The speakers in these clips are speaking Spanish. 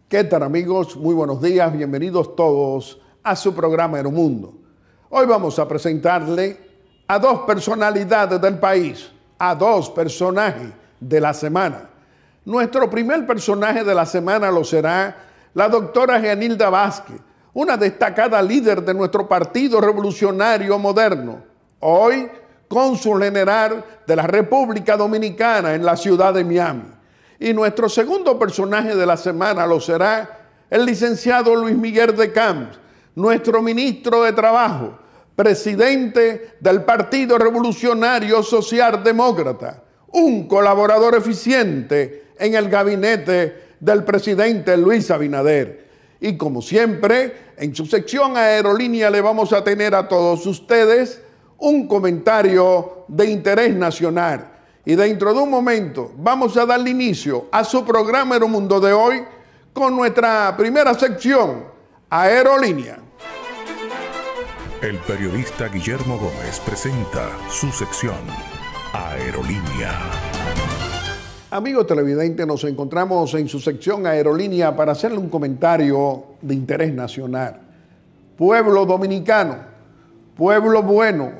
¿Qué tal, amigos? Muy buenos días, bienvenidos todos a su programa Aeromundo. Hoy vamos a presentarle a dos personalidades del país, a dos personajes de la semana. Nuestro primer personaje de la semana lo será la doctora Gianilda Vázquez, una destacada líder de nuestro Partido Revolucionario Moderno, hoy cónsul general de la República Dominicana en la ciudad de Miami. Y nuestro segundo personaje de la semana lo será el licenciado Luis Miguel de Camps, nuestro ministro de Trabajo, presidente del Partido Revolucionario Socialdemócrata, un colaborador eficiente en el gabinete del presidente Luis Abinader. Y como siempre, en su sección Aerolínea le vamos a tener a todos ustedes un comentario de interés nacional. Y dentro de un momento vamos a darle inicio a su programa Aeromundo de hoy con nuestra primera sección, Aerolínea. El periodista Guillermo Gómez presenta su sección, Aerolínea. Amigos televidentes, nos encontramos en su sección Aerolínea para hacerle un comentario de interés nacional. Pueblo dominicano, pueblo bueno,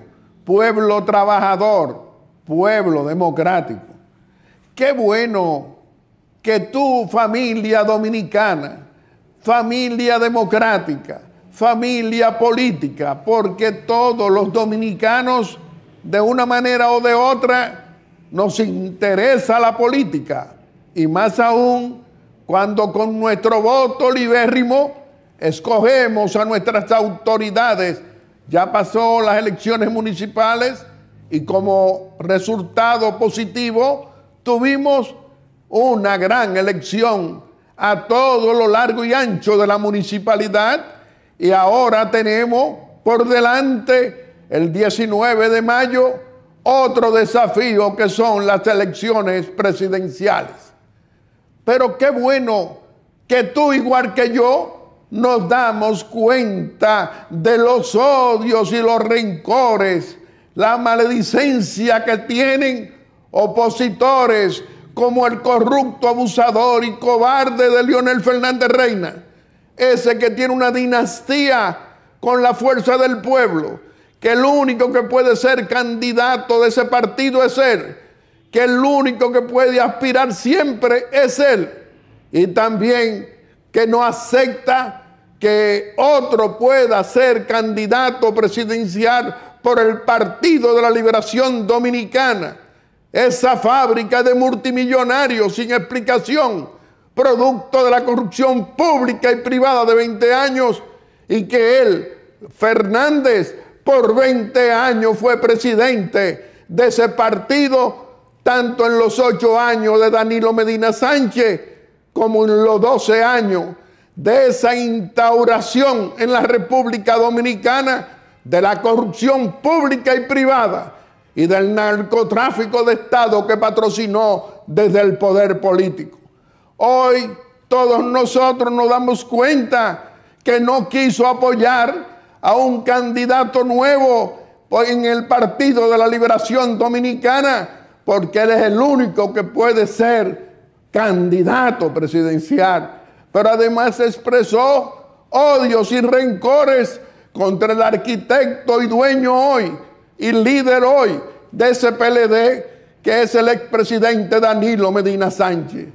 pueblo trabajador, pueblo democrático. Qué bueno que tu familia dominicana, familia democrática, familia política, porque todos los dominicanos de una manera o de otra nos interesa la política, y más aún cuando con nuestro voto libérrimo escogemos a nuestras autoridades. Ya pasó las elecciones municipales y como resultado positivo tuvimos una gran elección a todo lo largo y ancho de la municipalidad, y ahora tenemos por delante el 19 de mayo otro desafío, que son las elecciones presidenciales. Pero qué bueno que tú, igual que yo, nos damos cuenta de los odios y los rencores, la maledicencia que tienen opositores como el corrupto, abusador y cobarde de Leonel Fernández Reina, ese que tiene una dinastía con la fuerza del pueblo, que el único que puede ser candidato de ese partido es él, que el único que puede aspirar siempre es él, y también que no acepta que otro pueda ser candidato presidencial por el Partido de la Liberación Dominicana, esa fábrica de multimillonarios sin explicación, producto de la corrupción pública y privada de 20 años, y que él, Fernández, por 20 años fue presidente de ese partido, tanto en los 8 años de Danilo Medina Sánchez como en los 12 años de esa instauración en la República Dominicana de la corrupción pública y privada y del narcotráfico de Estado que patrocinó desde el poder político. Hoy todos nosotros nos damos cuenta que no quiso apoyar a un candidato nuevo en el Partido de la Liberación Dominicana, porque él es el único que puede ser candidato presidencial. Pero además expresó odios y rencores contra el arquitecto y dueño hoy y líder hoy de ese PLD, que es el expresidente Danilo Medina Sánchez.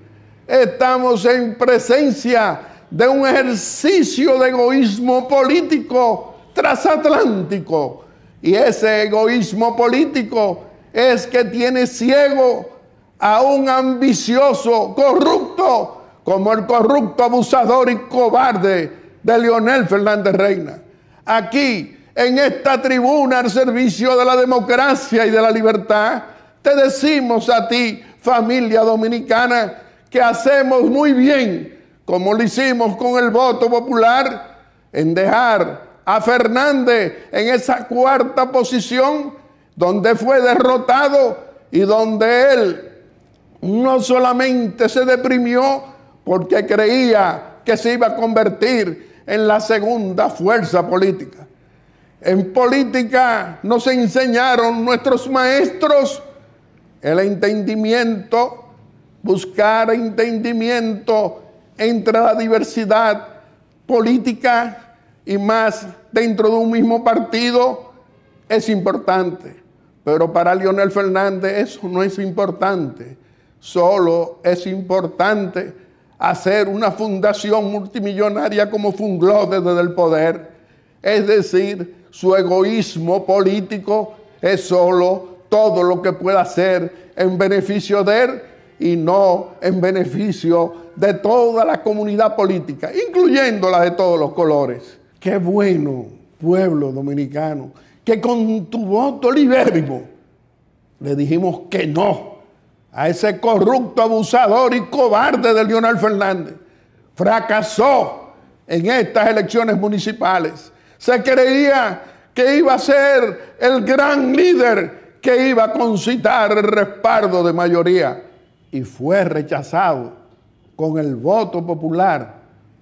Estamos en presencia de un ejercicio de egoísmo político transatlántico, y ese egoísmo político es que tiene ciego a un ambicioso corrupto como el corrupto, abusador y cobarde de Leonel Fernández Reina. Aquí, en esta tribuna al servicio de la democracia y de la libertad, te decimos a ti, familia dominicana, que hacemos muy bien, como lo hicimos con el voto popular, en dejar a Fernández en esa cuarta posición, donde fue derrotado y donde él no solamente se deprimió porque creía que se iba a convertir en la segunda fuerza política. En política nos enseñaron nuestros maestros el entendimiento buscar entendimiento entre la diversidad política y más dentro de un mismo partido es importante. Pero para Leonel Fernández eso no es importante. Solo es importante hacer una fundación multimillonaria como Funglode desde el poder. Es decir, su egoísmo político es solo todo lo que pueda hacer en beneficio de él y no en beneficio de toda la comunidad política, incluyendo la de todos los colores. Qué bueno, pueblo dominicano, que con tu voto libérrimo le dijimos que no a ese corrupto, abusador y cobarde de Leonel Fernández. Fracasó en estas elecciones municipales. Se creía que iba a ser el gran líder que iba a concitar el respaldo de mayoría y fue rechazado con el voto popular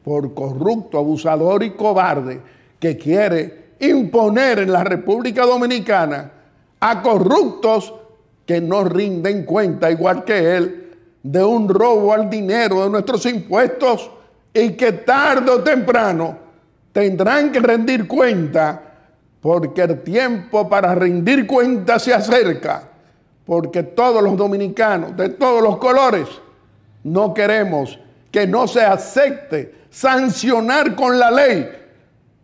por corrupto, abusador y cobarde que quiere imponer en la República Dominicana a corruptos que no rinden cuenta, igual que él, de un robo al dinero de nuestros impuestos y que tarde o temprano tendrán que rendir cuenta porque el tiempo para rendir cuenta se acerca, porque todos los dominicanos de todos los colores no queremos que no se acepte sancionar con la ley,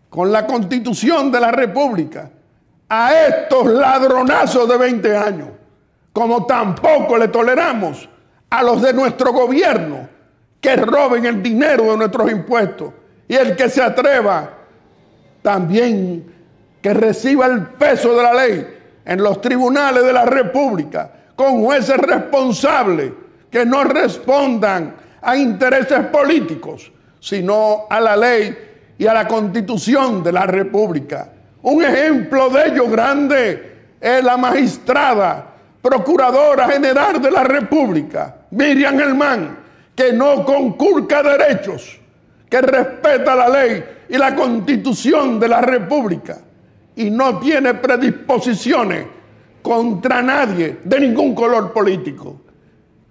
con la Constitución de la República, a estos ladronazos de 20 años, como tampoco le toleramos a los de nuestro gobierno que roben el dinero de nuestros impuestos y el que se atreva también que reciba el peso de la ley en los tribunales de la República con jueces responsables que no respondan a intereses políticos, sino a la ley y a la Constitución de la República. Un ejemplo de ello grande es la magistrada Procuradora General de la República, Miriam Germán, que no conculca derechos, que respeta la ley y la Constitución de la República y no tiene predisposiciones contra nadie de ningún color político.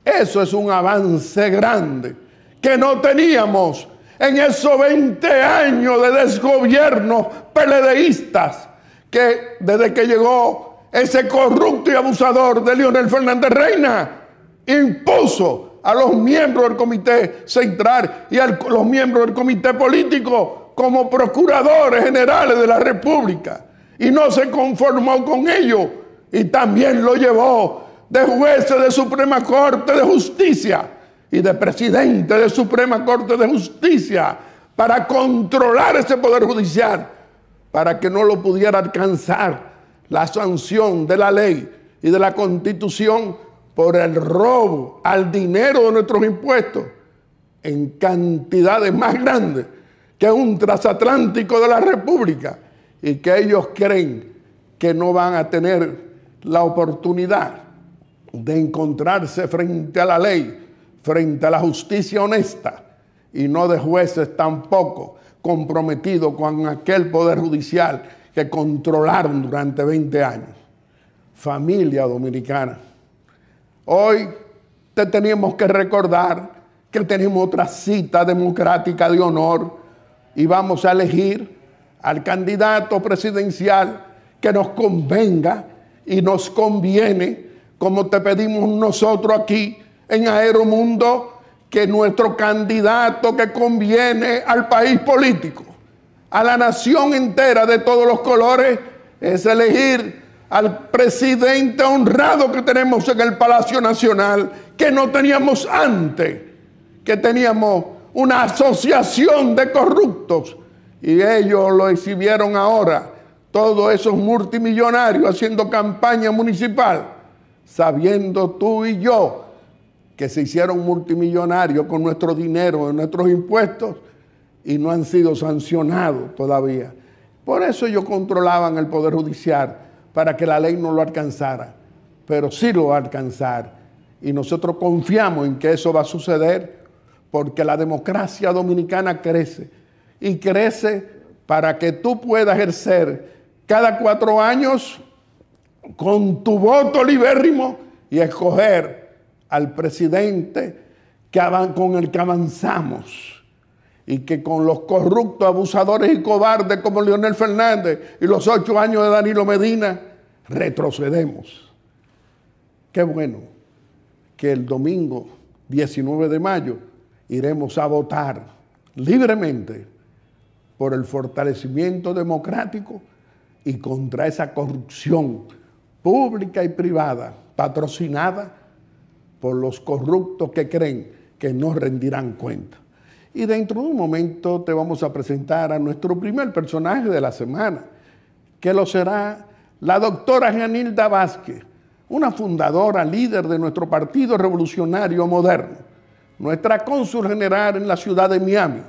Eso es un avance grande que no teníamos en esos 20 años de desgobierno peledeístas que desde que llegó ese corrupto y abusador de Leonel Fernández Reina impuso a los miembros del Comité Central y a los miembros del Comité Político como procuradores generales de la República y no se conformó con ello y también lo llevó de jueces de Suprema Corte de Justicia y de presidente de Suprema Corte de Justicia para controlar ese Poder Judicial, para que no lo pudiera alcanzar la sanción de la ley y de la Constitución por el robo al dinero de nuestros impuestos en cantidades más grandes que un transatlántico de la República y que ellos creen que no van a tener la oportunidad de encontrarse frente a la ley, frente a la justicia honesta y no de jueces tampoco comprometidos con aquel Poder Judicial que controlaron durante 20 años. Familia dominicana, hoy te teníamos que recordar que tenemos otra cita democrática de honor y vamos a elegir al candidato presidencial que nos convenga y nos conviene, como te pedimos nosotros aquí en Aeromundo, que nuestro candidato que conviene al país político, a la nación entera de todos los colores, es elegir al presidente honrado que tenemos en el Palacio Nacional, que no teníamos antes, que teníamos una asociación de corruptos y ellos lo exhibieron ahora, todos esos multimillonarios haciendo campaña municipal, sabiendo tú y yo que se hicieron multimillonarios con nuestro dinero, nuestros impuestos, y no han sido sancionados todavía. Por eso ellos controlaban el Poder Judicial, para que la ley no lo alcanzara, pero sí lo va a alcanzar. Y nosotros confiamos en que eso va a suceder, porque la democracia dominicana crece, y crece para que tú puedas ejercer cada 4 años con tu voto libérrimo y escoger al presidente con el que avanzamos y que con los corruptos, abusadores y cobardes como Leonel Fernández y los 8 años de Danilo Medina, retrocedemos. Qué bueno que el domingo 19 de mayo iremos a votar libremente por el fortalecimiento democrático y contra esa corrupción pública y privada patrocinada por los corruptos que creen que no rendirán cuenta. Y dentro de un momento te vamos a presentar a nuestro primer personaje de la semana, que lo será la doctora Jeanilda Vázquez, una fundadora, líder de nuestro Partido Revolucionario Moderno, nuestra cónsul general en la ciudad de Miami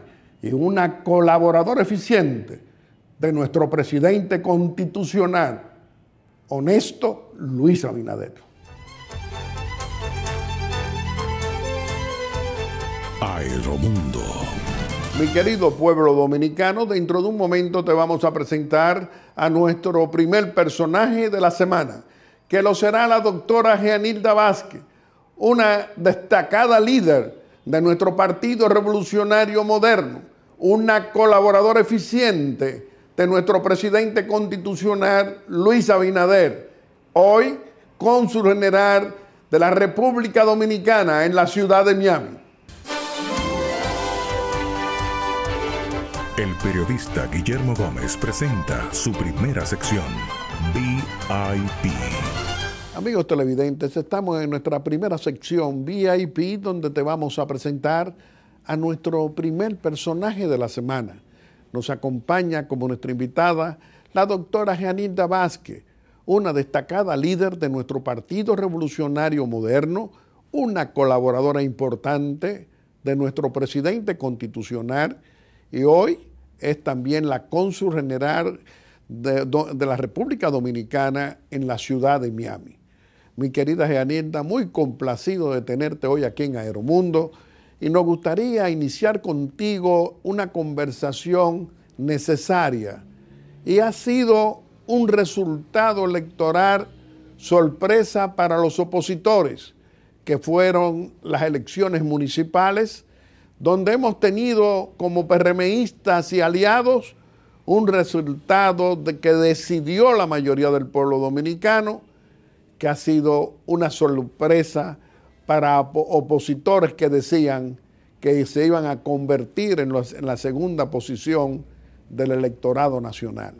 y una colaboradora eficiente de nuestro presidente constitucional, honesto Luis Abinader. Aeromundo. Mi querido pueblo dominicano, dentro de un momento te vamos a presentar a nuestro primer personaje de la semana, que lo será la doctora Jeanilda Vázquez, una destacada líder de nuestro Partido Revolucionario Moderno, una colaboradora eficiente de nuestro presidente constitucional Luis Abinader, hoy cónsul general de la República Dominicana en la ciudad de Miami. El periodista Guillermo Gómez presenta su primera sección, VIP. Amigos televidentes, estamos en nuestra primera sección VIP, donde te vamos a presentar a nuestro primer personaje de la semana. Nos acompaña como nuestra invitada la doctora Jeanilda Vázquez, una destacada líder de nuestro Partido Revolucionario Moderno, una colaboradora importante de nuestro presidente constitucional y hoy es también la cónsul general de la República Dominicana en la ciudad de Miami. Mi querida Jeanilda, muy complacido de tenerte hoy aquí en Aeromundo y nos gustaría iniciar contigo una conversación necesaria y ha sido un resultado electoral sorpresa para los opositores, que fueron las elecciones municipales, donde hemos tenido como PRMistas y aliados un resultado que decidió la mayoría del pueblo dominicano, que ha sido una sorpresa para opositores que decían que se iban a convertir en la segunda posición del electorado nacional.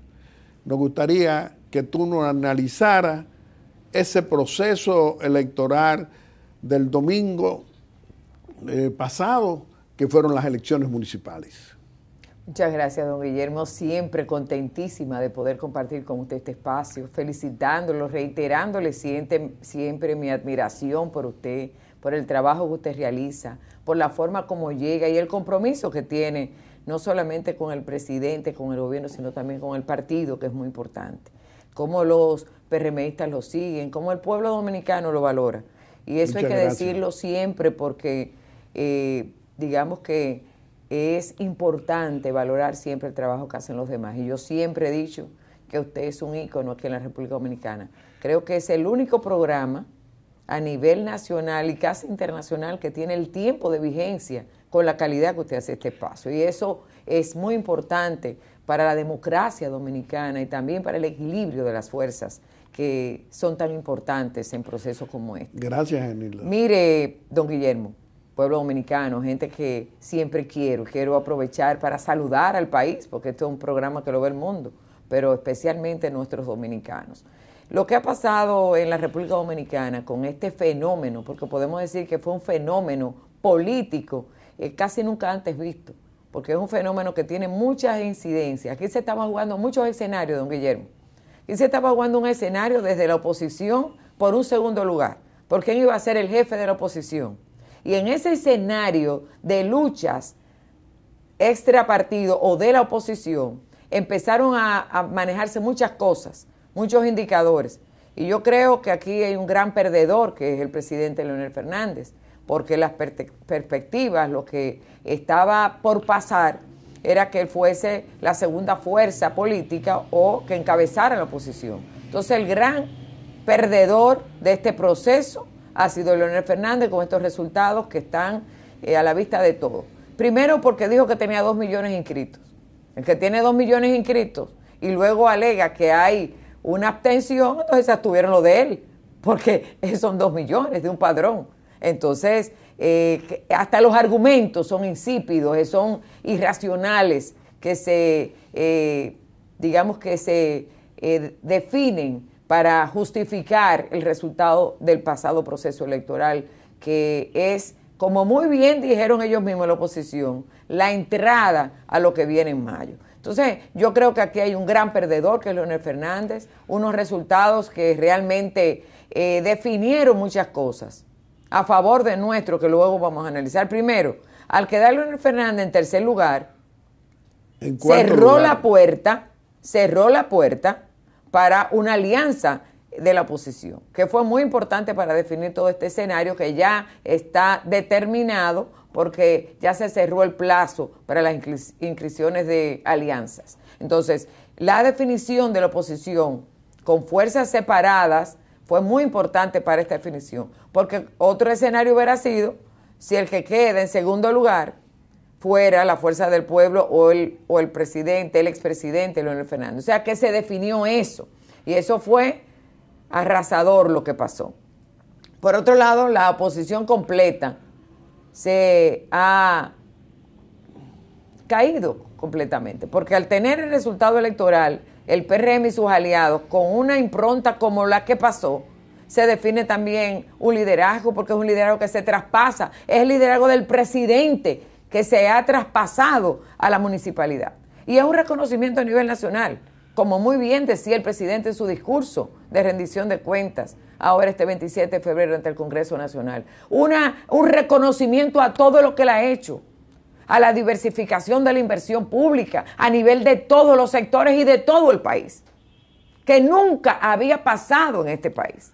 Nos gustaría que tú nos analizaras ese proceso electoral del domingo pasado, que fueron las elecciones municipales. Muchas gracias, don Guillermo. Siempre contentísima de poder compartir con usted este espacio, felicitándolo, reiterándole siempre mi admiración por usted, por el trabajo que usted realiza, por la forma como llega y el compromiso que tiene, no solamente con el presidente, con el gobierno, sino también con el partido, que es muy importante. Cómo los PRMistas lo siguen, cómo el pueblo dominicano lo valora. Y eso hay que decirlo siempre porque digamos que es importante valorar siempre el trabajo que hacen los demás. Y yo siempre he dicho que usted es un ícono aquí en la República Dominicana. Creo que es el único programa a nivel nacional y casi internacional que tiene el tiempo de vigencia con la calidad que usted hace este espacio. Y eso es muy importante para la democracia dominicana y también para el equilibrio de las fuerzas que son tan importantes en procesos como este. Gracias, Jeanilda. Mire, don Guillermo, pueblo dominicano, gente que siempre quiero aprovechar para saludar al país, porque esto es un programa que lo ve el mundo, pero especialmente nuestros dominicanos. Lo que ha pasado en la República Dominicana con este fenómeno, porque podemos decir que fue un fenómeno político casi nunca antes visto, porque es un fenómeno que tiene muchas incidencias. Aquí se estaban jugando muchos escenarios, don Guillermo. Aquí se estaba jugando un escenario desde la oposición por un segundo lugar, por quién iba a ser el jefe de la oposición. Y en ese escenario de luchas extra partido o de la oposición, empezaron a manejarse muchas cosas, muchos indicadores. Y yo creo que aquí hay un gran perdedor, que es el presidente Leonel Fernández, porque las perspectivas, lo que estaba por pasar, era que él fuese la segunda fuerza política o que encabezara la oposición. Entonces el gran perdedor de este proceso ha sido Leonel Fernández con estos resultados que están a la vista de todos. Primero porque dijo que tenía 2 millones inscritos. El que tiene 2 millones inscritos y luego alega que hay una abstención, entonces se abstuvieron lo de él, porque son 2 millones de un padrón. Entonces, hasta los argumentos son insípidos, son irracionales, que se, definen para justificar el resultado del pasado proceso electoral, que es, como muy bien dijeron ellos mismos en la oposición, la entrada a lo que viene en mayo. Entonces, yo creo que aquí hay un gran perdedor, que es Leonel Fernández, unos resultados que realmente definieron muchas cosas a favor de nuestro, que luego vamos a analizar. Primero, al quedar Leonel Fernández en tercer lugar, cerró la puerta para una alianza de la oposición, que fue muy importante para definir todo este escenario que ya está determinado porque ya se cerró el plazo para las inscripciones de alianzas. Entonces, la definición de la oposición con fuerzas separadas fue muy importante para esta definición, porque otro escenario hubiera sido si el que queda en segundo lugar fuera la Fuerza del Pueblo o el presidente, el expresidente Leonel Fernández. O sea, que se definió eso, y eso fue arrasador lo que pasó. Por otro lado, la oposición completa se ha caído completamente, porque al tener el resultado electoral, el PRM y sus aliados, con una impronta como la que pasó, se define también un liderazgo, porque es un liderazgo que se traspasa, es el liderazgo del presidente que se ha traspasado a la municipalidad. Y es un reconocimiento a nivel nacional, como muy bien decía el presidente en su discurso de rendición de cuentas, ahora este 27 de febrero ante el Congreso Nacional. Un reconocimiento a todo lo que él ha hecho, a la diversificación de la inversión pública a nivel de todos los sectores y de todo el país, que nunca había pasado en este país.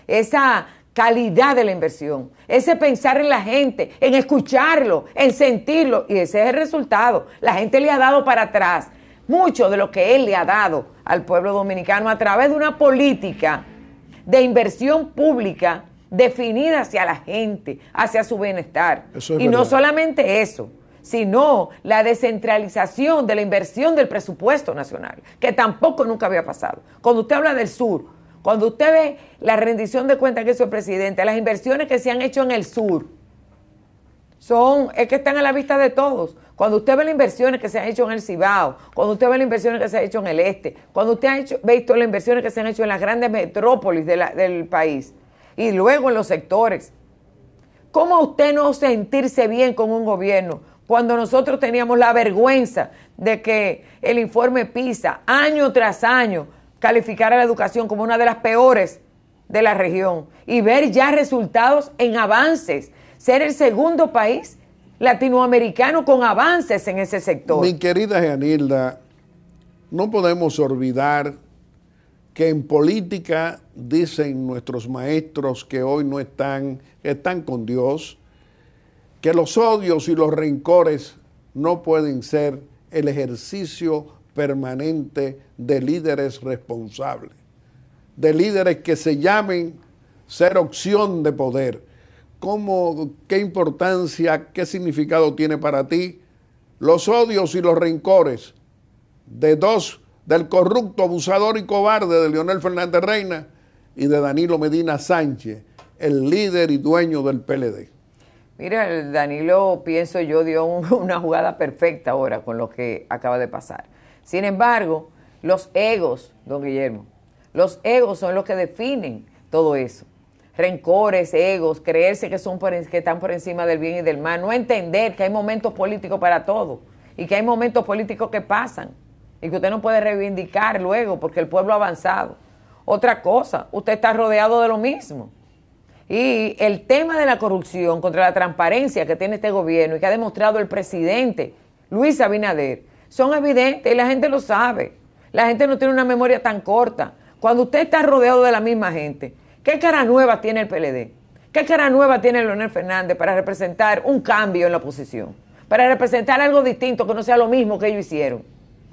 Esa calidad de la inversión, ese pensar en la gente, en escucharlo, en sentirlo, y ese es el resultado. La gente le ha dado para atrás mucho de lo que él le ha dado al pueblo dominicano a través de una política de inversión pública definida hacia la gente, hacia su bienestar. Y no solamente eso, sino la descentralización de la inversión del presupuesto nacional, que tampoco nunca había pasado. Cuando usted habla del sur, cuando usted ve la rendición de cuentas que hizo el presidente, las inversiones que se han hecho en el sur, es que están a la vista de todos. Cuando usted ve las inversiones que se han hecho en el Cibao, cuando usted ve las inversiones que se han hecho en el este, cuando usted ha visto las inversiones que se han hecho en las grandes metrópolis del país y luego en los sectores, ¿cómo usted no sentirse bien con un gobierno cuando nosotros teníamos la vergüenza de que el informe PISA año tras año calificara la educación como una de las peores de la región y ver ya resultados en avances, ser el segundo país latinoamericano con avances en ese sector? Mi querida Jeanilda, no podemos olvidar que en política dicen nuestros maestros que hoy no están con Dios, que los odios y los rencores no pueden ser el ejercicio permanente de líderes responsables, de líderes que se llamen ser opción de poder. ¿Qué importancia, qué significado tiene para ti los odios y los rencores del corrupto, abusador y cobarde de Leonel Fernández Reina y de Danilo Medina Sánchez, el líder y dueño del PLD? Mira, Danilo, pienso yo, dio una jugada perfecta ahora con lo que acaba de pasar. Sin embargo, los egos, don Guillermo, los egos son los que definen todo eso. Rencores, egos, creerse que están por encima del bien y del mal, no entender que hay momentos políticos para todo y que hay momentos políticos que pasan y que usted no puede reivindicar luego porque el pueblo ha avanzado. Otra cosa, usted está rodeado de lo mismo. Y el tema de la corrupción contra la transparencia que tiene este gobierno y que ha demostrado el presidente Luis Abinader son evidentes y la gente lo sabe. La gente no tiene una memoria tan corta. Cuando usted está rodeado de la misma gente, ¿qué cara nueva tiene el PLD? ¿Qué cara nueva tiene Leonel Fernández para representar un cambio en la oposición? Para representar algo distinto que no sea lo mismo que ellos hicieron.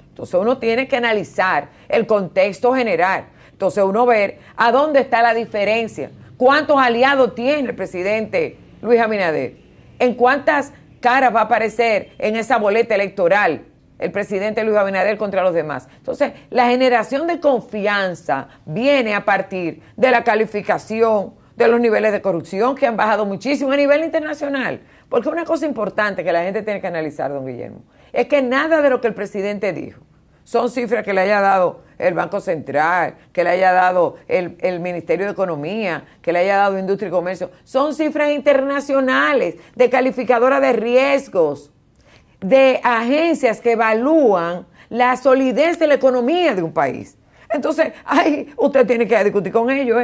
Entonces uno tiene que analizar el contexto general. Entonces uno ver a dónde está la diferencia. ¿Cuántos aliados tiene el presidente Luis Abinader? ¿En cuántas caras va a aparecer en esa boleta electoral el presidente Luis Abinader contra los demás? Entonces, la generación de confianza viene a partir de la calificación de los niveles de corrupción que han bajado muchísimo a nivel internacional. Porque una cosa importante que la gente tiene que analizar, don Guillermo, es que nada de lo que el presidente dijo son cifras que le haya dado el Banco Central, que le haya dado el Ministerio de Economía, que le haya dado Industria y Comercio. Son cifras internacionales de calificadora de riesgos, de agencias que evalúan la solidez de la economía de un país. Entonces, usted tiene que discutir con ellos,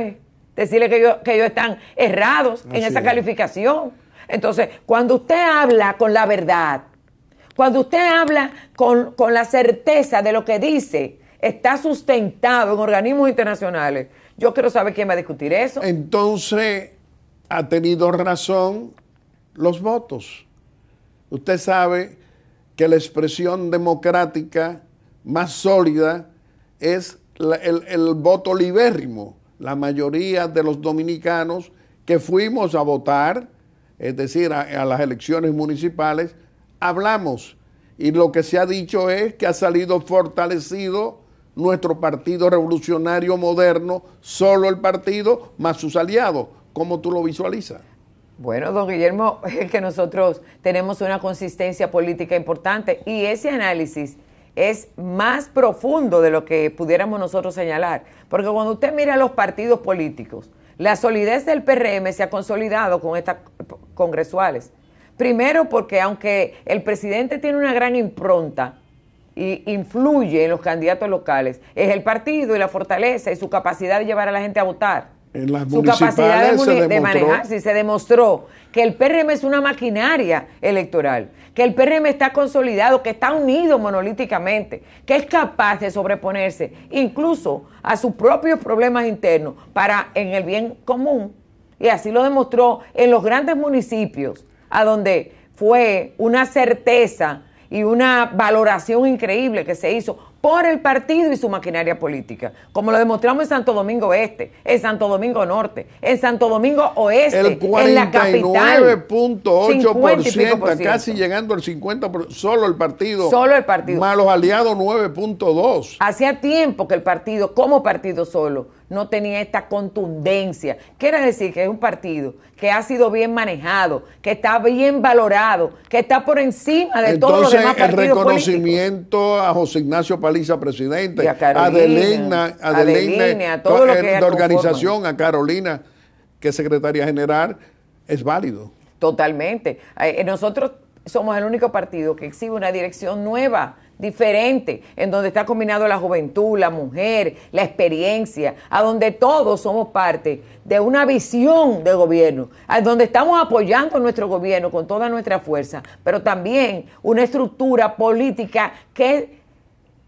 decirle que ellos están errados en esa calificación. Entonces, cuando usted habla con la verdad, cuando usted habla con la certeza de lo que dice, está sustentado en organismos internacionales, yo quiero saber quién va a discutir eso. Entonces, ha tenido razón los votos. Usted sabe que la expresión democrática más sólida es el voto libérrimo. La mayoría de los dominicanos que fuimos a votar, es decir, a las elecciones municipales, hablamos. Y lo que se ha dicho es que ha salido fortalecido nuestro Partido Revolucionario Moderno, solo el partido más sus aliados. ¿Cómo tú lo visualizas? Bueno, don Guillermo, es que nosotros tenemos una consistencia política importante y ese análisis es más profundo de lo que pudiéramos nosotros señalar. Porque cuando usted mira los partidos políticos, la solidez del PRM se ha consolidado con estas congresuales. Primero porque aunque el presidente tiene una gran impronta y influye en los candidatos locales, es el partido y la fortaleza y su capacidad de llevar a la gente a votar. En las su capacidad de manejarse. Se demostró que el PRM es una maquinaria electoral, que el PRM está consolidado, que está unido monolíticamente, que es capaz de sobreponerse incluso a sus propios problemas internos para en el bien común. Y así lo demostró en los grandes municipios, a donde fue una certeza y una valoración increíble que se hizo por el partido y su maquinaria política, como lo demostramos en Santo Domingo Este, en Santo Domingo Norte, en Santo Domingo Oeste, en la capital. El 49.8%, casi llegando al 50%, solo el partido. Solo el partido. Más los aliados 9.2%. Hacía tiempo que el partido, como partido solo, no tenía esta contundencia. Quiere decir que es un partido que ha sido bien manejado, que está bien valorado, que está por encima de todos los demás partidos políticos. Entonces, el reconocimiento a José Ignacio Paliza, presidente, a Carolina, a Adelina, a todo lo que de organización, a Carolina, que es secretaria general, es válido. Totalmente. Nosotros somos el único partido que exhibe una dirección nueva, diferente, en donde está combinado la juventud, la mujer, la experiencia, a donde todos somos parte de una visión de gobierno, a donde estamos apoyando a nuestro gobierno con toda nuestra fuerza, pero también una estructura política que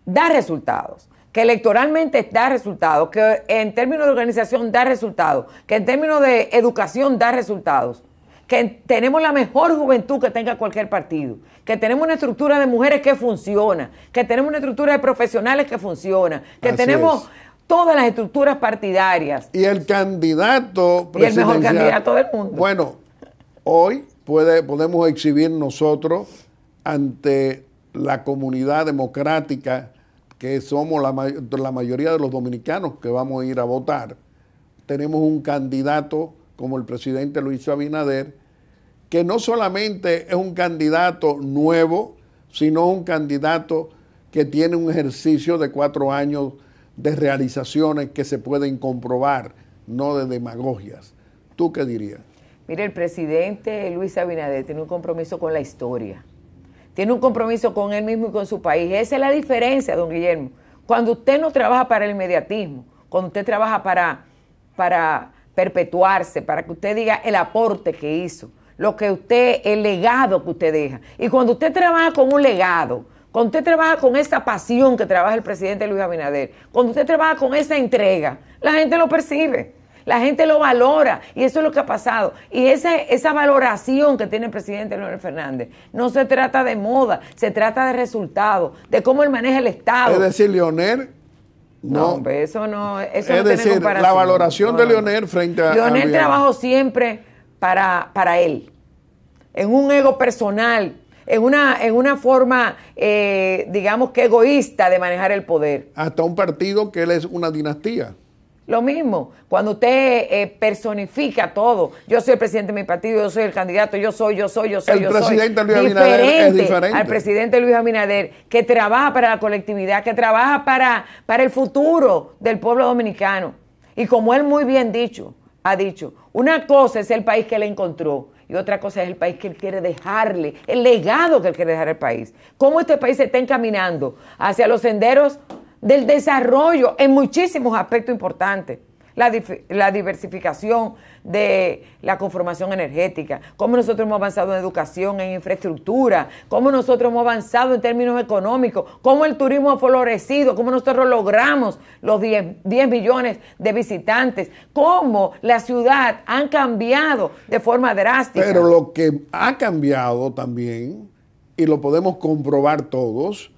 da resultados, que electoralmente da resultados, que en términos de organización da resultados, que en términos de educación da resultados, que tenemos la mejor juventud que tenga cualquier partido, que tenemos una estructura de mujeres que funciona, que tenemos una estructura de profesionales que funciona, que tenemos todas las estructuras partidarias. Y el candidato presidencial. Y el mejor candidato del mundo. Bueno, hoy podemos exhibir nosotros ante la comunidad democrática que somos la mayoría de los dominicanos que vamos a ir a votar. Tenemos un candidato como el presidente Luis Abinader, que no solamente es un candidato nuevo, sino un candidato que tiene un ejercicio de 4 años de realizaciones que se pueden comprobar, no de demagogias. ¿Tú qué dirías? Mire, el presidente Luis Abinader tiene un compromiso con la historia, tiene un compromiso con él mismo y con su país. Esa es la diferencia, don Guillermo. Cuando usted no trabaja para el inmediatismo, cuando usted trabaja para perpetuarse, para que usted diga el aporte que hizo, el legado que usted deja. Y cuando usted trabaja con un legado, cuando usted trabaja con esa pasión que trabaja el presidente Luis Abinader, cuando usted trabaja con esa entrega, la gente lo percibe, la gente lo valora, y eso es lo que ha pasado. Y esa valoración que tiene el presidente Leonel Fernández no se trata de moda, se trata de resultados, de cómo él maneja el Estado. Es decir, Leonel No, hombre, eso no Es no tiene decir, comparación. la valoración de Leonel frente a Leonel Biel. trabajó siempre para él, en un ego personal, en una forma, digamos que egoísta de manejar el poder. Hasta un partido que él es una dinastía. Lo mismo, cuando usted personifica todo, yo soy el presidente de mi partido, yo soy el candidato, yo soy. El presidente Luis Abinader es diferente al presidente Luis Abinader, que trabaja para la colectividad, que trabaja para el futuro del pueblo dominicano. Y como él muy bien ha dicho, una cosa es el país que él encontró y otra cosa es el país que él quiere dejarle, el legado que él quiere dejar al país. Cómo este país se está encaminando hacia los senderos del desarrollo en muchísimos aspectos importantes. La diversificación de la conformación energética, cómo nosotros hemos avanzado en educación, en infraestructura, cómo nosotros hemos avanzado en términos económicos, cómo el turismo ha florecido, cómo nosotros logramos los 10 millones de visitantes, cómo la ciudad ha cambiado de forma drástica. Pero lo que ha cambiado también, y lo podemos comprobar todos,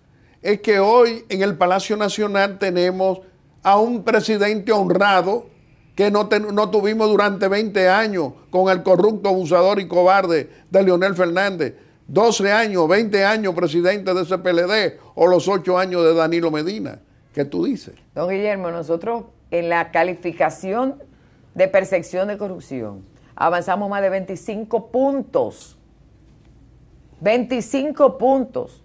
es que hoy en el Palacio Nacional tenemos a un presidente honrado que no tuvimos durante 20 años con el corrupto, abusador y cobarde de Leonel Fernández. 12 años, 20 años presidente de ese PLD o los 8 años de Danilo Medina. ¿Qué tú dices? Don Guillermo, nosotros en la calificación de percepción de corrupción avanzamos más de 25 puntos. 25 puntos.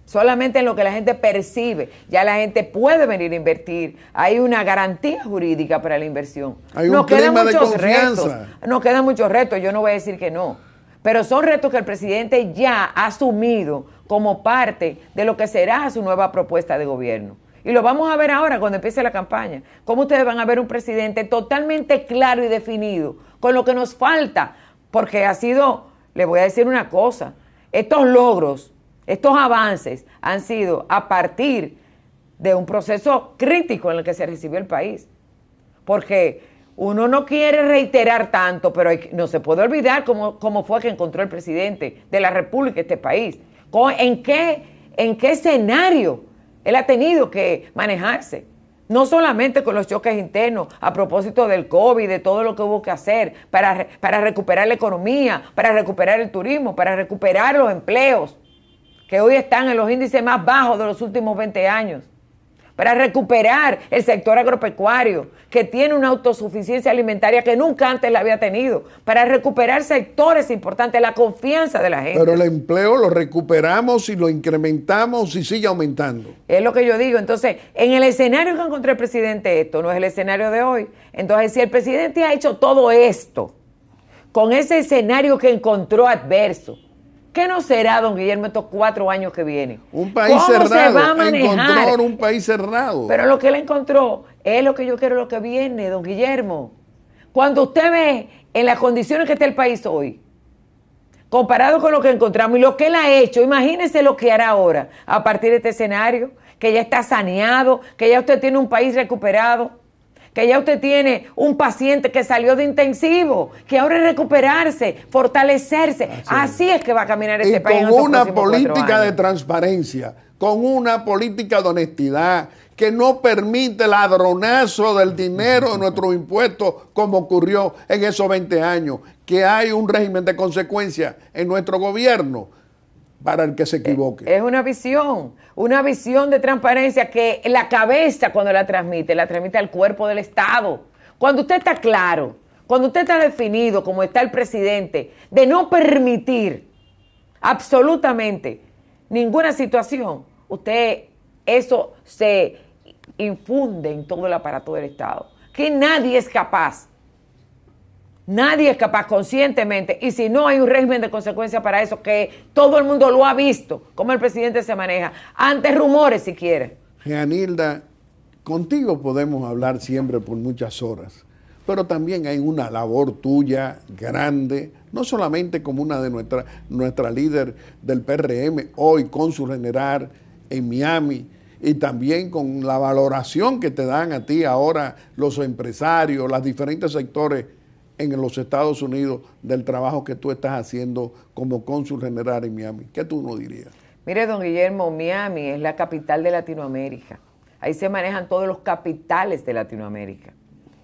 Solamente en lo que la gente percibe. Ya la gente puede venir a invertir. Hay una garantía jurídica para la inversión. Hay un clima de confianza. Nos quedan muchos retos, yo no voy a decir que no. Pero son retos que el presidente ya ha asumido como parte de lo que será su nueva propuesta de gobierno. Y lo vamos a ver ahora cuando empiece la campaña. Cómo ustedes van a ver un presidente totalmente claro y definido con lo que nos falta. Porque ha sido, les voy a decir una cosa, estos logros, estos avances han sido a partir de un proceso crítico en el que se recibió el país. Porque uno no quiere reiterar tanto, pero no se puede olvidar cómo fue que encontró el presidente de la República este país. ¿En qué escenario él ha tenido que manejarse? No solamente con los choques internos a propósito del COVID, de todo lo que hubo que hacer para recuperar la economía, para recuperar el turismo, para recuperar los empleos, que hoy están en los índices más bajos de los últimos 20 años, para recuperar el sector agropecuario, que tiene una autosuficiencia alimentaria que nunca antes la había tenido, para recuperar sectores importantes, la confianza de la gente. Pero el empleo lo recuperamos y lo incrementamos y sigue aumentando. Es lo que yo digo. Entonces, en el escenario que encontró el presidente, esto no es el escenario de hoy. Entonces, si el presidente ha hecho todo esto, con ese escenario que encontró adverso, ¿qué no será, don Guillermo, estos 4 años que vienen? Un país cerrado. Se va a manejar? Encontró un país cerrado. Pero lo que él encontró es lo que yo quiero, lo que viene, don Guillermo. Cuando usted ve en las condiciones que está el país hoy, comparado con lo que encontramos y lo que él ha hecho, imagínese lo que hará ahora a partir de este escenario, que ya está saneado, que ya usted tiene un país recuperado, que ya usted tiene un paciente que salió de intensivo, que ahora es recuperarse, fortalecerse. Así es que va a caminar este país. Con una política de transparencia, con una política de honestidad, que no permite el ladronazo del dinero de nuestros impuestos, como ocurrió en esos 20 años, que hay un régimen de consecuencias en nuestro gobierno para el que se equivoque. Es una visión de transparencia que la cabeza cuando la transmite al cuerpo del Estado. Cuando usted está claro, cuando usted está definido como está el presidente, de no permitir absolutamente ninguna situación, eso se infunde en todo el aparato del Estado. Que nadie es capaz conscientemente, y si no hay un régimen de consecuencia para eso, que todo el mundo lo ha visto, cómo el presidente se maneja, ante rumores si quiere. Jeanilda, contigo podemos hablar siempre por muchas horas, pero también hay una labor tuya grande, no solamente como una de nuestra líder del PRM, hoy cónsul general en Miami, y también con la valoración que te dan a ti ahora los empresarios, los diferentes sectores en los Estados Unidos del trabajo que tú estás haciendo como cónsul general en Miami. ¿Qué tú nos dirías? Mire, don Guillermo, Miami es la capital de Latinoamérica. Ahí se manejan todos los capitales de Latinoamérica.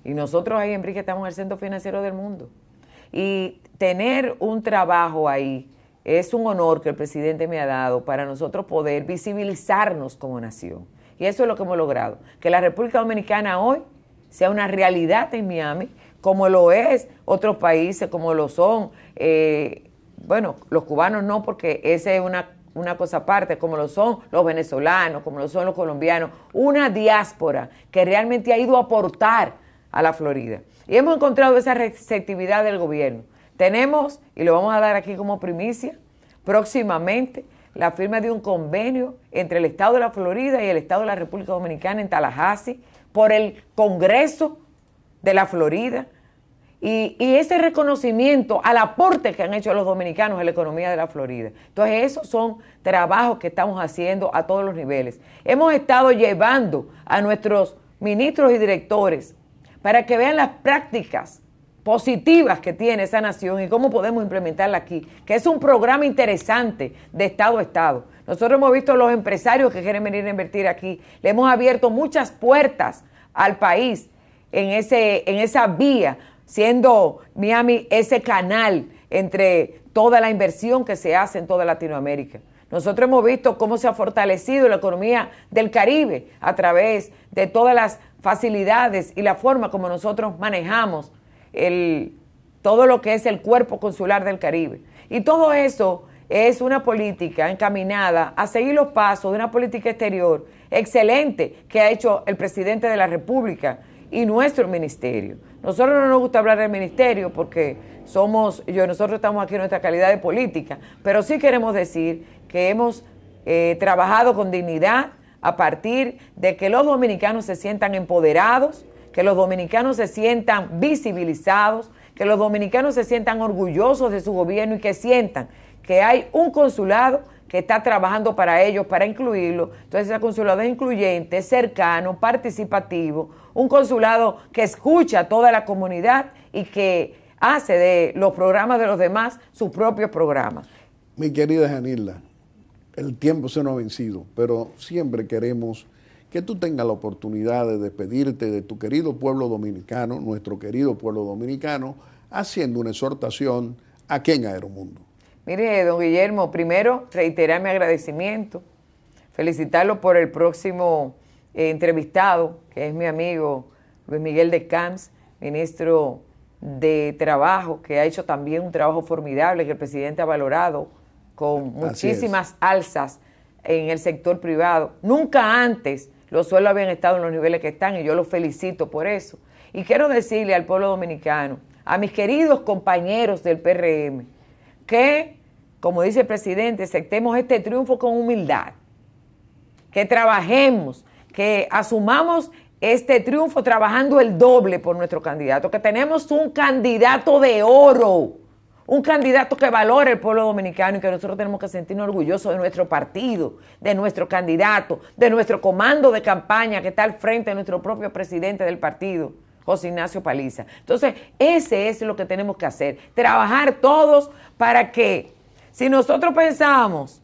Y nosotros ahí en BRIC estamos en el centro financiero del mundo. Y tener un trabajo ahí es un honor que el presidente me ha dado para nosotros poder visibilizarnos como nación. Y eso es lo que hemos logrado. Que la República Dominicana hoy sea una realidad en Miami, como lo es otros países, como lo son, bueno, los cubanos no, porque esa es una cosa aparte, como lo son los venezolanos, como lo son los colombianos, una diáspora que realmente ha ido a aportar a la Florida. Y hemos encontrado esa receptividad del gobierno. Tenemos, y lo vamos a dar aquí como primicia, próximamente, la firma de un convenio entre el Estado de la Florida y el Estado de la República Dominicana en Tallahassee por el Congreso de la Florida y ese reconocimiento al aporte que han hecho los dominicanos en la economía de la Florida. Entonces, esos son trabajos que estamos haciendo a todos los niveles. Hemos estado llevando a nuestros ministros y directores para que vean las prácticas positivas que tiene esa nación y cómo podemos implementarla aquí, que es un programa interesante de Estado a Estado. Nosotros hemos visto a los empresarios que quieren venir a invertir aquí, le hemos abierto muchas puertas al país en esa vía, siendo Miami ese canal entre toda la inversión que se hace en toda Latinoamérica. Nosotros hemos visto cómo se ha fortalecido la economía del Caribe a través de todas las facilidades y la forma como nosotros manejamos todo lo que es el cuerpo consular del Caribe. Y todo eso es una política encaminada a seguir los pasos de una política exterior excelente que ha hecho el presidente de la República y nuestro ministerio. Nosotros no nos gusta hablar del ministerio porque nosotros estamos aquí en nuestra calidad de política, pero sí queremos decir que hemos trabajado con dignidad a partir de que los dominicanos se sientan empoderados, que los dominicanos se sientan visibilizados, que los dominicanos se sientan orgullosos de su gobierno y que sientan que hay un consulado que está trabajando para ellos, para incluirlo. Entonces, ese consulado es incluyente, cercano, participativo, un consulado que escucha a toda la comunidad y que hace de los programas de los demás sus propios programas. Mi querida Yanilda, el tiempo se nos ha vencido, pero siempre queremos que tú tengas la oportunidad de despedirte de tu querido pueblo dominicano, nuestro querido pueblo dominicano, haciendo una exhortación aquí en Aeromundo. Mire, don Guillermo, primero reiterar mi agradecimiento, felicitarlo por el próximo entrevistado, que es mi amigo Luis Miguel de Camps, ministro de Trabajo, que ha hecho también un trabajo formidable que el presidente ha valorado con muchísimas alzas en el sector privado. Nunca antes los sueldos habían estado en los niveles que están y yo los felicito por eso. Y quiero decirle al pueblo dominicano, a mis queridos compañeros del PRM, que, como dice el presidente, aceptemos este triunfo con humildad, que trabajemos, que asumamos este triunfo trabajando el doble por nuestro candidato, que tenemos un candidato de oro, un candidato que valore el pueblo dominicano y que nosotros tenemos que sentirnos orgullosos de nuestro partido, de nuestro candidato, de nuestro comando de campaña que está al frente de nuestro propio presidente del partido, José Ignacio Paliza. Entonces, ese es lo que tenemos que hacer, trabajar todos para que, si nosotros pensamos,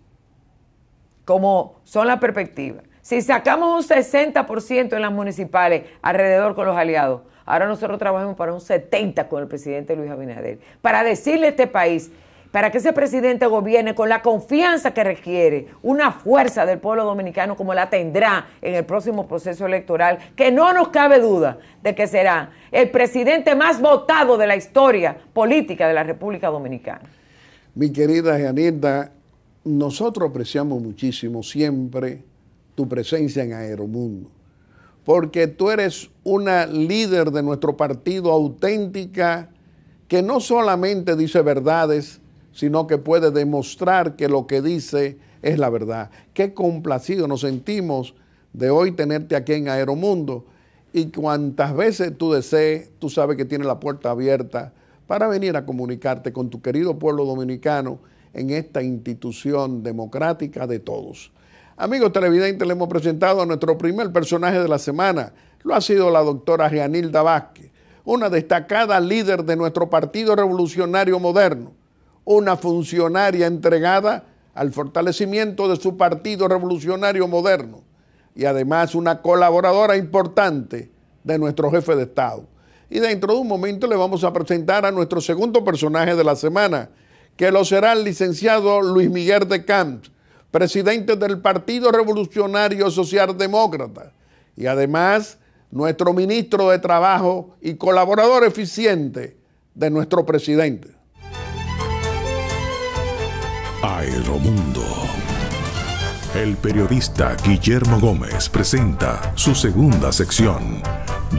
como son las perspectivas, si sacamos un 60% en las municipales alrededor con los aliados, ahora nosotros trabajamos para un 70% con el presidente Luis Abinader, para decirle a este país, para que ese presidente gobierne con la confianza que requiere, una fuerza del pueblo dominicano como la tendrá en el próximo proceso electoral, que no nos cabe duda de que será el presidente más votado de la historia política de la República Dominicana. Mi querida Yanilda, nosotros apreciamos muchísimo siempre tu presencia en Aeromundo, porque tú eres una líder de nuestro partido auténtica que no solamente dice verdades, sino que puede demostrar que lo que dice es la verdad. Qué complacido nos sentimos de hoy tenerte aquí en Aeromundo y cuantas veces tú desees, tú sabes que tienes la puerta abierta para venir a comunicarte con tu querido pueblo dominicano en esta institución democrática de todos. Amigos televidentes, le hemos presentado a nuestro primer personaje de la semana. Lo ha sido la doctora Yanilda Vázquez, una destacada líder de nuestro Partido Revolucionario Moderno, una funcionaria entregada al fortalecimiento de su Partido Revolucionario Moderno, y además una colaboradora importante de nuestro jefe de Estado. Y dentro de un momento le vamos a presentar a nuestro segundo personaje de la semana, que lo será el licenciado Luis Miguel de Camps, presidente del Partido Revolucionario Socialdemócrata, y además nuestro ministro de Trabajo y colaborador eficiente de nuestro presidente. Aeromundo. El periodista Guillermo Gómez presenta su segunda sección,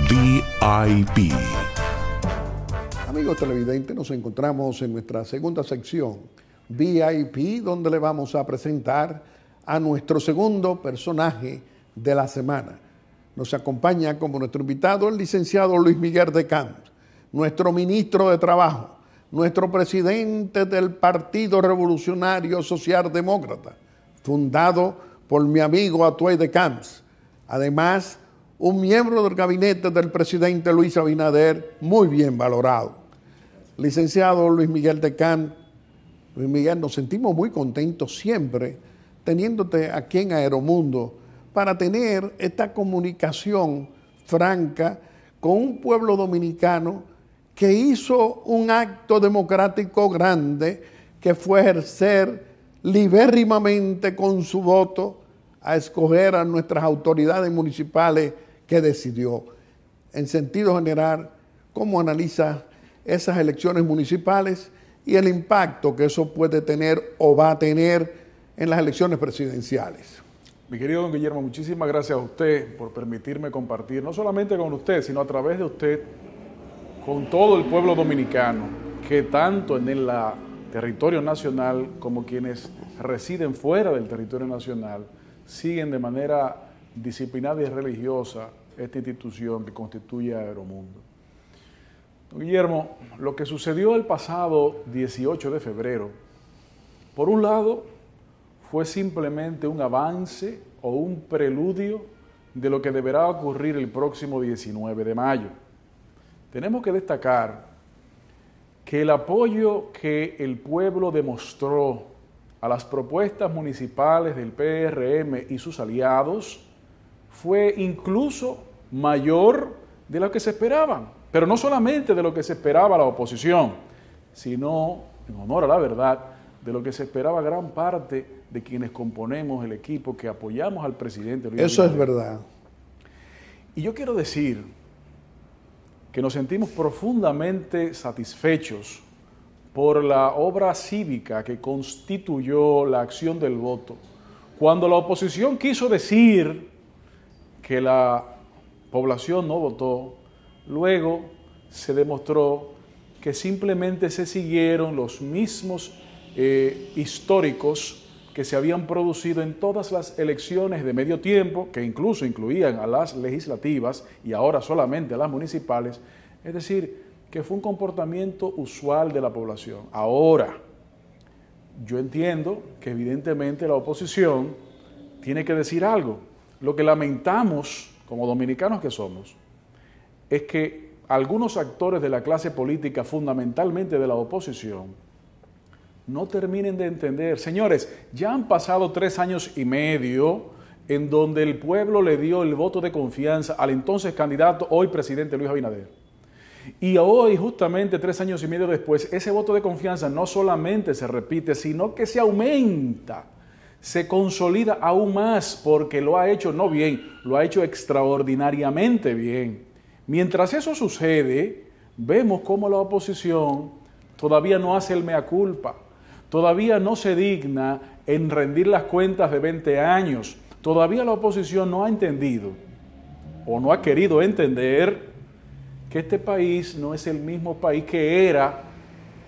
VIP. Amigos televidentes, nos encontramos en nuestra segunda sección, VIP, donde le vamos a presentar a nuestro segundo personaje de la semana. Nos acompaña como nuestro invitado el licenciado Luis Miguel de Camps, nuestro ministro de Trabajo, nuestro presidente del Partido Revolucionario Socialdemócrata, fundado por mi amigo Atuey de Camps. Además, un miembro del gabinete del presidente Luis Abinader, muy bien valorado. Licenciado Luis Miguel de Camps, Luis Miguel, nos sentimos muy contentos siempre teniéndote aquí en Aeromundo para tener esta comunicación franca con un pueblo dominicano que hizo un acto democrático grande, que fue ejercer libérrimamente con su voto a escoger a nuestras autoridades municipales que decidió. En sentido general, ¿cómo analiza esas elecciones municipales y el impacto que eso puede tener o va a tener en las elecciones presidenciales? Mi querido don Guillermo, muchísimas gracias a usted por permitirme compartir, no solamente con usted, sino a través de usted, con todo el pueblo dominicano, que tanto en el territorio nacional como quienes residen fuera del territorio nacional, siguen de manera disciplinada y religiosa esta institución que constituye Aeromundo. Don Guillermo, lo que sucedió el pasado 18 de febrero, por un lado, fue simplemente un avance o un preludio de lo que deberá ocurrir el próximo 19 de mayo. Tenemos que destacar que el apoyo que el pueblo demostró a las propuestas municipales del PRM y sus aliados fue incluso mayor de lo que se esperaban, pero no solamente de lo que se esperaba la oposición, sino, en honor a la verdad, de lo que se esperaba gran parte de quienes componemos el equipo que apoyamos al presidente Luis Eso Abinader. es verdad. Y yo quiero decir que nos sentimos profundamente satisfechos por la obra cívica que constituyó la acción del voto. Cuando la oposición quiso decir que la población no votó, luego se demostró que simplemente se siguieron los mismos históricos que se habían producido en todas las elecciones de medio tiempo, que incluso incluían a las legislativas y ahora solamente a las municipales, es decir, que fue un comportamiento usual de la población. Ahora, yo entiendo que evidentemente la oposición tiene que decir algo. Lo que lamentamos, como dominicanos que somos, es que algunos actores de la clase política, fundamentalmente de la oposición, no terminen de entender. Señores, ya han pasado 3 años y medio en donde el pueblo le dio el voto de confianza al entonces candidato, hoy presidente Luis Abinader. Y hoy, justamente 3 años y medio después, ese voto de confianza no solamente se repite, sino que se aumenta, se consolida aún más, porque lo ha hecho no bien, lo ha hecho extraordinariamente bien. Mientras eso sucede, vemos cómo la oposición todavía no hace el mea culpa, todavía no se digna en rendir las cuentas de 20 años, todavía la oposición no ha entendido o no ha querido entender que este país no es el mismo país que era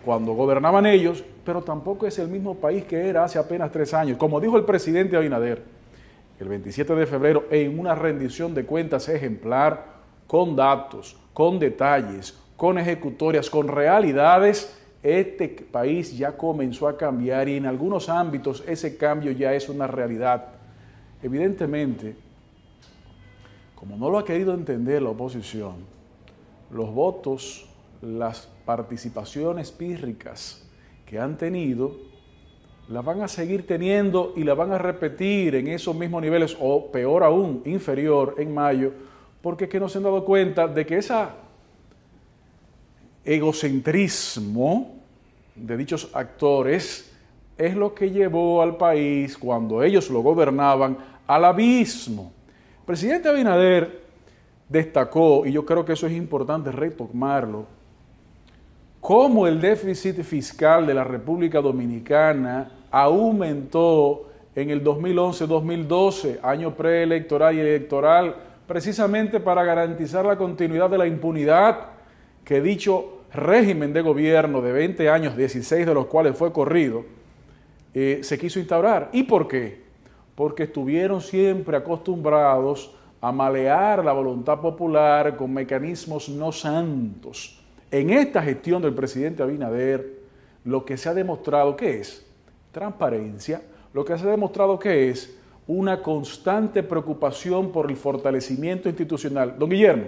cuando gobernaban ellos, pero tampoco es el mismo país que era hace apenas 3 años. Como dijo el presidente Abinader el 27 de febrero en una rendición de cuentas ejemplar, con datos, con detalles, con ejecutorias, con realidades, este país ya comenzó a cambiar y en algunos ámbitos ese cambio ya es una realidad. Evidentemente, como no lo ha querido entender la oposición, los votos, las participaciones pírricas que han tenido, la van a seguir teniendo y la van a repetir en esos mismos niveles o peor aún, inferior en mayo, porque es que no se han dado cuenta de que ese egocentrismo de dichos actores es lo que llevó al país, cuando ellos lo gobernaban, al abismo. El presidente Abinader destacó, y yo creo que eso es importante retomarlo, cómo el déficit fiscal de la República Dominicana aumentó en el 2011-2012, año preelectoral y electoral, precisamente para garantizar la continuidad de la impunidad que dicho régimen de gobierno de 20 años, 16 de los cuales fue corrido, se quiso instaurar. ¿Y por qué? Porque estuvieron siempre acostumbrados a malear la voluntad popular con mecanismos no santos. En esta gestión del presidente Abinader, lo que se ha demostrado que es transparencia, lo que se ha demostrado que es una constante preocupación por el fortalecimiento institucional. Don Guillermo,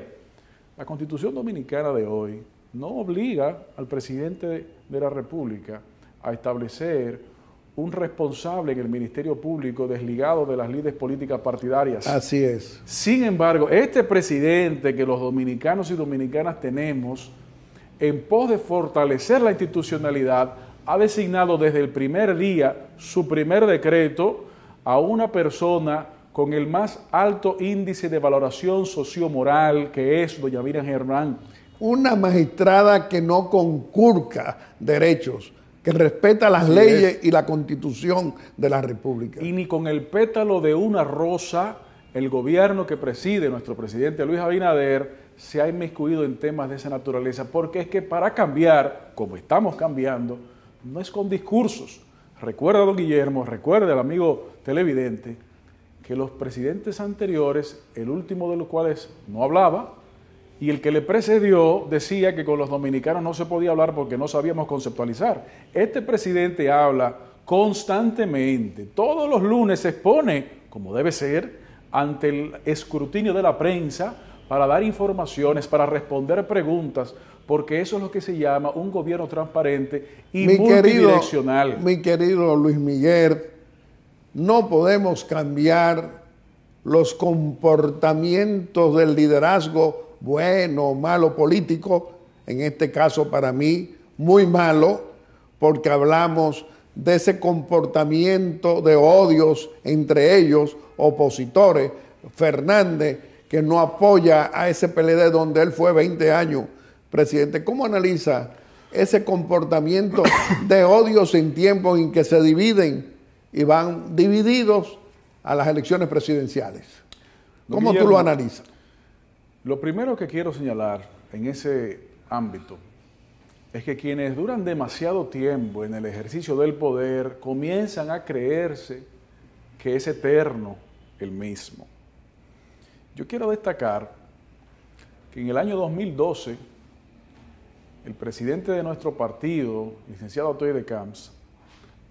la Constitución Dominicana de hoy no obliga al presidente de la República a establecer un responsable en el Ministerio Público desligado de las líderes políticas partidarias. Así es. Sin embargo, este presidente que los dominicanos y dominicanas tenemos, en pos de fortalecer la institucionalidad, ha designado desde el primer día su primer decreto a una persona con el más alto índice de valoración sociomoral, que es doña Miriam Germán. Una magistrada que no conculca derechos, que respeta las leyes y la Constitución de la República. Y ni con el pétalo de una rosa, el gobierno que preside nuestro presidente Luis Abinader se ha inmiscuido en temas de esa naturaleza, porque es que para cambiar, como estamos cambiando, no es con discursos. Recuerda, don Guillermo, recuerda el amigo televidente, que los presidentes anteriores, el último de los cuales no hablaba, y el que le precedió decía que con los dominicanos no se podía hablar porque no sabíamos conceptualizar. Este presidente habla constantemente, todos los lunes se expone, como debe ser, ante el escrutinio de la prensa para dar informaciones, para responder preguntas, porque eso es lo que se llama un gobierno transparente y multidireccional. Mi querido Luis Miguel, no podemos cambiar los comportamientos del liderazgo bueno o malo político, en este caso para mí muy malo, porque hablamos de ese comportamiento de odios entre ellos, opositores. Fernández, que no apoya a ese PLD donde él fue 20 años presidente. ¿Cómo analiza ese comportamiento de odios en tiempos en que se dividen y van divididos a las elecciones presidenciales? ¿Cómo tú lo analizas? Lo primero que quiero señalar en ese ámbito es que quienes duran demasiado tiempo en el ejercicio del poder comienzan a creerse que es eterno el mismo. Yo quiero destacar que en el año 2012, el presidente de nuestro partido, licenciado Otoy de Camps,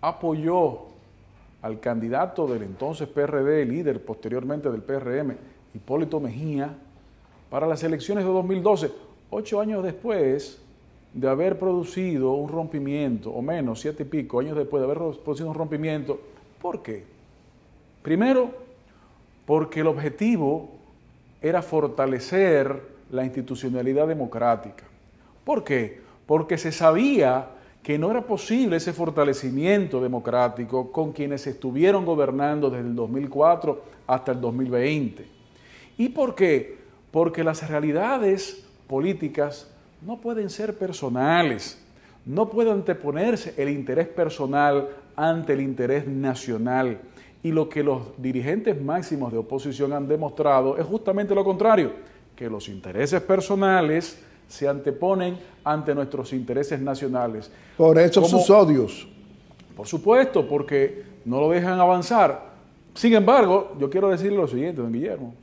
apoyó al candidato del entonces PRD, líder posteriormente del PRM, Hipólito Mejía, para las elecciones de 2012, 8 años después de haber producido un rompimiento, o menos, 7 y pico años después de haber producido un rompimiento. ¿Por qué? Primero, porque el objetivo era fortalecer la institucionalidad democrática. ¿Por qué? Porque se sabía que no era posible ese fortalecimiento democrático con quienes estuvieron gobernando desde el 2004 hasta el 2020. ¿Y por qué? Porque las realidades políticas no pueden ser personales, no puede anteponerse el interés personal ante el interés nacional. Y lo que los dirigentes máximos de oposición han demostrado es justamente lo contrario, que los intereses personales se anteponen ante nuestros intereses nacionales. Por eso sus odios. Por supuesto, porque no lo dejan avanzar. Sin embargo, yo quiero decirle lo siguiente, don Guillermo,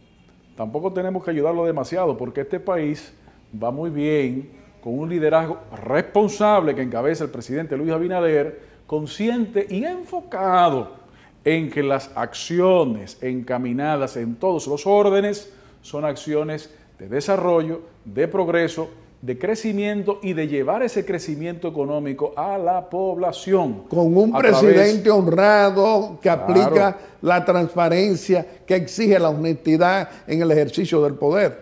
tampoco tenemos que ayudarlo demasiado, porque este país va muy bien con un liderazgo responsable que encabeza el presidente Luis Abinader, consciente y enfocado en que las acciones encaminadas en todos los órdenes son acciones de desarrollo, de progreso de crecimiento y de llevar ese crecimiento económico a la población. Con un presidente honrado que aplica la transparencia, que exige la honestidad en el ejercicio del poder.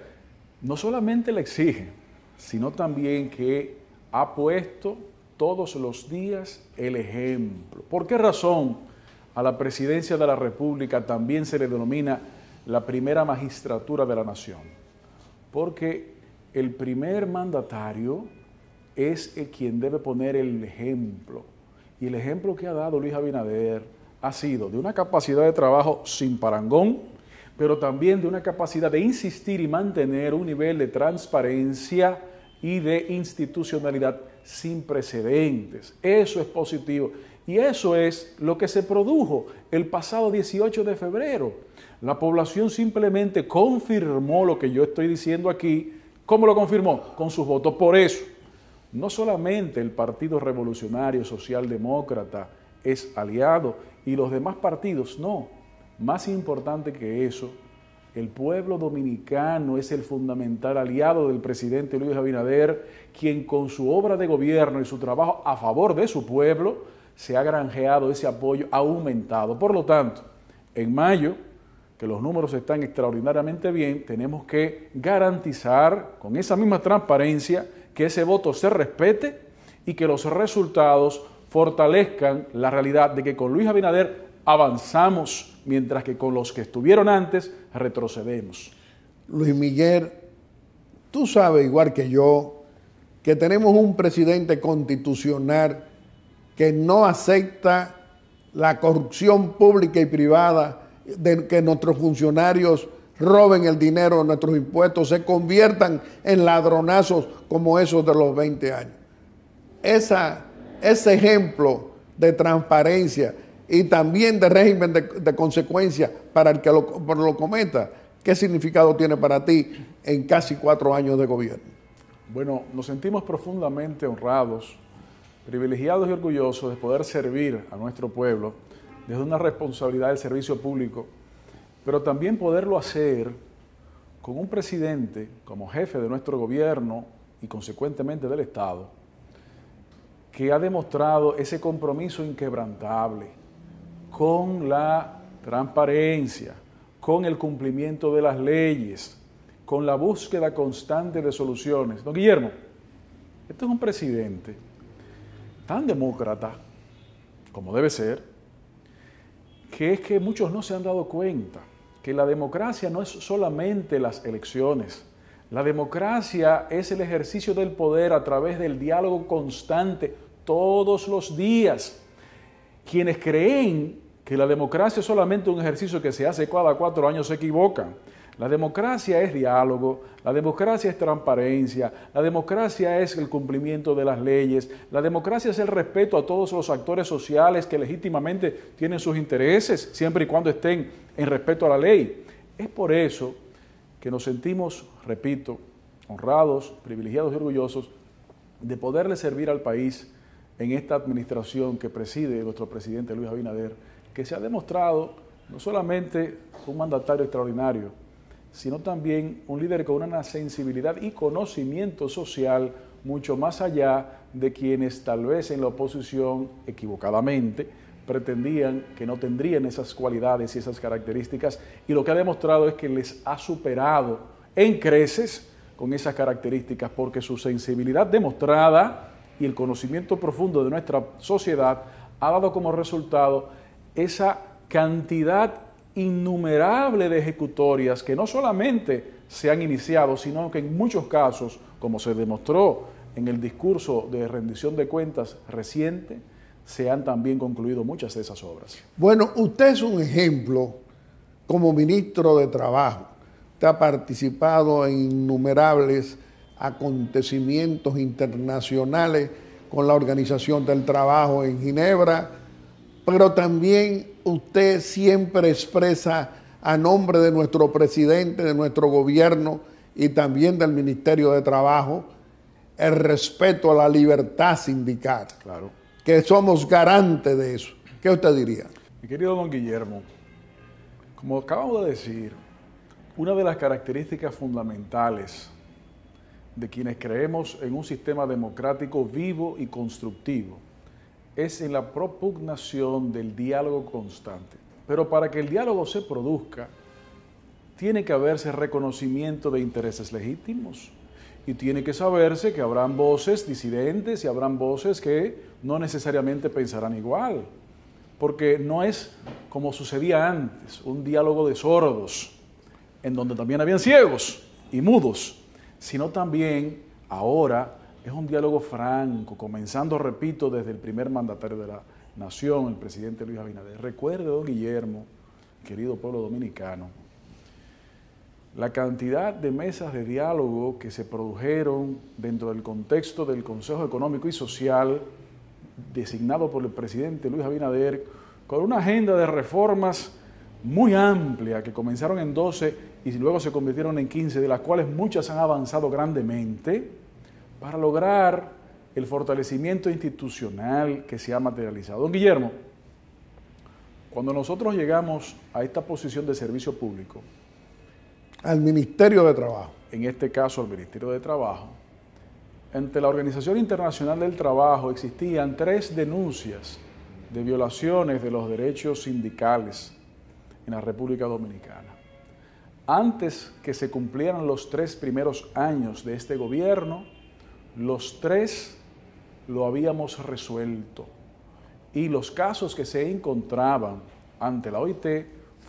No solamente le exige, sino también que ha puesto todos los días el ejemplo. ¿Por qué razón a la presidencia de la República también se le denomina la primera magistratura de la nación? Porque el primer mandatario es quien debe poner el ejemplo. Y el ejemplo que ha dado Luis Abinader ha sido de una capacidad de trabajo sin parangón, pero también de una capacidad de insistir y mantener un nivel de transparencia y de institucionalidad sin precedentes. Eso es positivo. Y eso es lo que se produjo el pasado 18 de febrero. La población simplemente confirmó lo que yo estoy diciendo aquí. ¿Cómo lo confirmó? Con sus votos. Por eso, no solamente el Partido Revolucionario Socialdemócrata es aliado y los demás partidos no. Más importante que eso, el pueblo dominicano es el fundamental aliado del presidente Luis Abinader, quien con su obra de gobierno y su trabajo a favor de su pueblo se ha granjeado ese apoyo, ha aumentado. Por lo tanto, en mayo, que los números están extraordinariamente bien, tenemos que garantizar con esa misma transparencia que ese voto se respete y que los resultados fortalezcan la realidad de que con Luis Abinader avanzamos, mientras que con los que estuvieron antes retrocedemos. Luis Miguel, tú sabes igual que yo que tenemos un presidente constitucional que no acepta la corrupción pública y privada, de que nuestros funcionarios roben el dinero de nuestros impuestos, se conviertan en ladronazos como esos de los 20 años. Ese ejemplo de transparencia y también de régimen de consecuencia para el que lo cometa, ¿qué significado tiene para ti en casi 4 años de gobierno? Bueno, nos sentimos profundamente honrados, privilegiados y orgullosos de poder servir a nuestro pueblo desde una responsabilidad del servicio público, pero también poderlo hacer con un presidente como jefe de nuestro gobierno y consecuentemente del Estado, que ha demostrado ese compromiso inquebrantable con la transparencia, con el cumplimiento de las leyes, con la búsqueda constante de soluciones. Don Guillermo, este es un presidente tan demócrata como debe ser, que es que muchos no se han dado cuenta que la democracia no es solamente las elecciones. La democracia es el ejercicio del poder a través del diálogo constante todos los días. Quienes creen que la democracia es solamente un ejercicio que se hace cada 4 años se equivocan. La democracia es diálogo, la democracia es transparencia, la democracia es el cumplimiento de las leyes, la democracia es el respeto a todos los actores sociales que legítimamente tienen sus intereses, siempre y cuando estén en respeto a la ley. Es por eso que nos sentimos, repito, honrados, privilegiados y orgullosos de poderle servir al país en esta administración que preside nuestro presidente Luis Abinader, que se ha demostrado no solamente un mandatario extraordinario, sino también un líder con una sensibilidad y conocimiento social mucho más allá de quienes tal vez en la oposición, equivocadamente, pretendían que no tendrían esas cualidades y esas características, y lo que ha demostrado es que les ha superado en creces con esas características, porque su sensibilidad demostrada y el conocimiento profundo de nuestra sociedad ha dado como resultado esa cantidad innumerable de ejecutorias que no solamente se han iniciado, sino que en muchos casos, como se demostró en el discurso de rendición de cuentas reciente, se han también concluido muchas de esas obras. Bueno, usted es un ejemplo como ministro de Trabajo. Usted ha participado en innumerables acontecimientos internacionales con la Organización del Trabajo en Ginebra, pero también usted siempre expresa a nombre de nuestro presidente, de nuestro gobierno y también del Ministerio de Trabajo el respeto a la libertad sindical. Claro. Que somos garantes de eso. ¿Qué usted diría? Mi querido don Guillermo, como acabamos de decir, una de las características fundamentales de quienes creemos en un sistema democrático vivo y constructivo es en la propugnación del diálogo constante. Pero para que el diálogo se produzca, tiene que haberse reconocimiento de intereses legítimos y tiene que saberse que habrán voces disidentes y habrán voces que no necesariamente pensarán igual, porque no es como sucedía antes, un diálogo de sordos, en donde también habían ciegos y mudos, sino también ahora es un diálogo franco, comenzando, repito, desde el primer mandatario de la nación, el presidente Luis Abinader. Recuerde, don Guillermo, querido pueblo dominicano, la cantidad de mesas de diálogo que se produjeron dentro del contexto del Consejo Económico y Social, designado por el presidente Luis Abinader, con una agenda de reformas muy amplia, que comenzaron en 12 y luego se convirtieron en 15, de las cuales muchas han avanzado grandemente, para lograr el fortalecimiento institucional que se ha materializado. Don Guillermo, cuando nosotros llegamos a esta posición de servicio público, al Ministerio de Trabajo, en este caso al Ministerio de Trabajo, ante la Organización Internacional del Trabajo existían 3 denuncias de violaciones de los derechos sindicales en la República Dominicana. Antes que se cumplieran los 3 primeros años de este gobierno, los 3 lo habíamos resuelto y los casos que se encontraban ante la OIT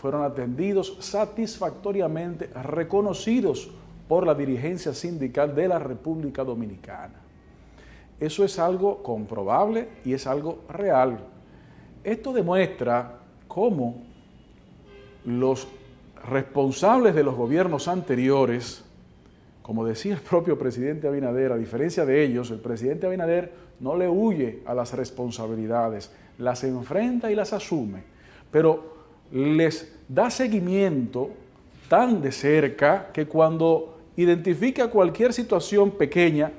fueron atendidos satisfactoriamente, reconocidos por la dirigencia sindical de la República Dominicana. Eso es algo comprobable y es algo real. Esto demuestra cómo los responsables de los gobiernos anteriores, como decía el propio presidente Abinader, a diferencia de ellos, el presidente Abinader no le huye a las responsabilidades, las enfrenta y las asume, pero les da seguimiento tan de cerca que cuando identifica cualquier situación pequeña,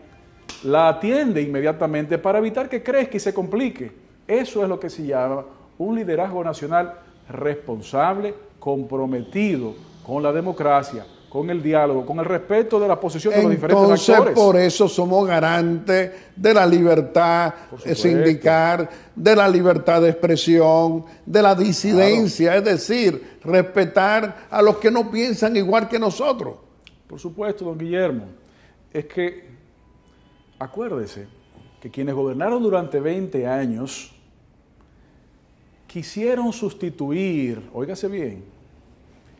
la atiende inmediatamente para evitar que crezca y se complique. Eso es lo que se llama un liderazgo nacional responsable, comprometido con la democracia, con el diálogo, con el respeto de la posición de los diferentes actores. Entonces, por eso somos garantes de la libertad sindical, de la libertad de expresión, de la disidencia, claro. Es decir, respetar a los que no piensan igual que nosotros. Por supuesto, don Guillermo. Es que, acuérdese, que quienes gobernaron durante 20 años quisieron sustituir, óigase bien,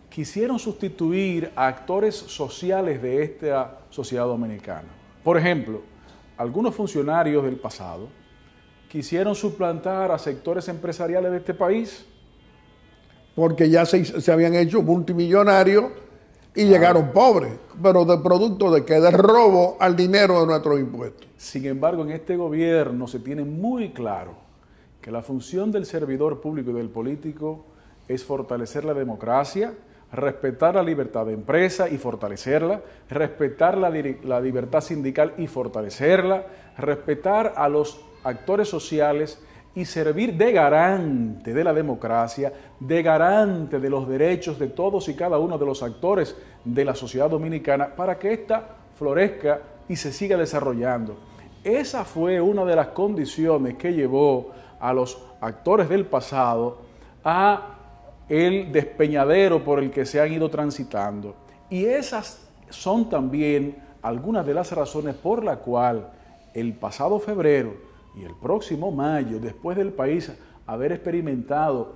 quisieron sustituir a actores sociales de esta sociedad dominicana. Por ejemplo, algunos funcionarios del pasado quisieron suplantar a sectores empresariales de este país. Porque ya se habían hecho multimillonarios y llegaron pobres, pero de producto de que de robo al dinero de nuestros impuestos. Sin embargo, en este gobierno se tiene muy claro que la función del servidor público y del político es fortalecer la democracia, respetar la libertad de empresa y fortalecerla, respetar la libertad sindical y fortalecerla, respetar a los actores sociales y servir de garante de la democracia, de garante de los derechos de todos y cada uno de los actores de la sociedad dominicana para que ésta florezca y se siga desarrollando. Esa fue una de las condiciones que llevó a los actores del pasado a el despeñadero por el que se han ido transitando. Y esas son también algunas de las razones por la cual el pasado febrero y el próximo mayo, después del país haber experimentado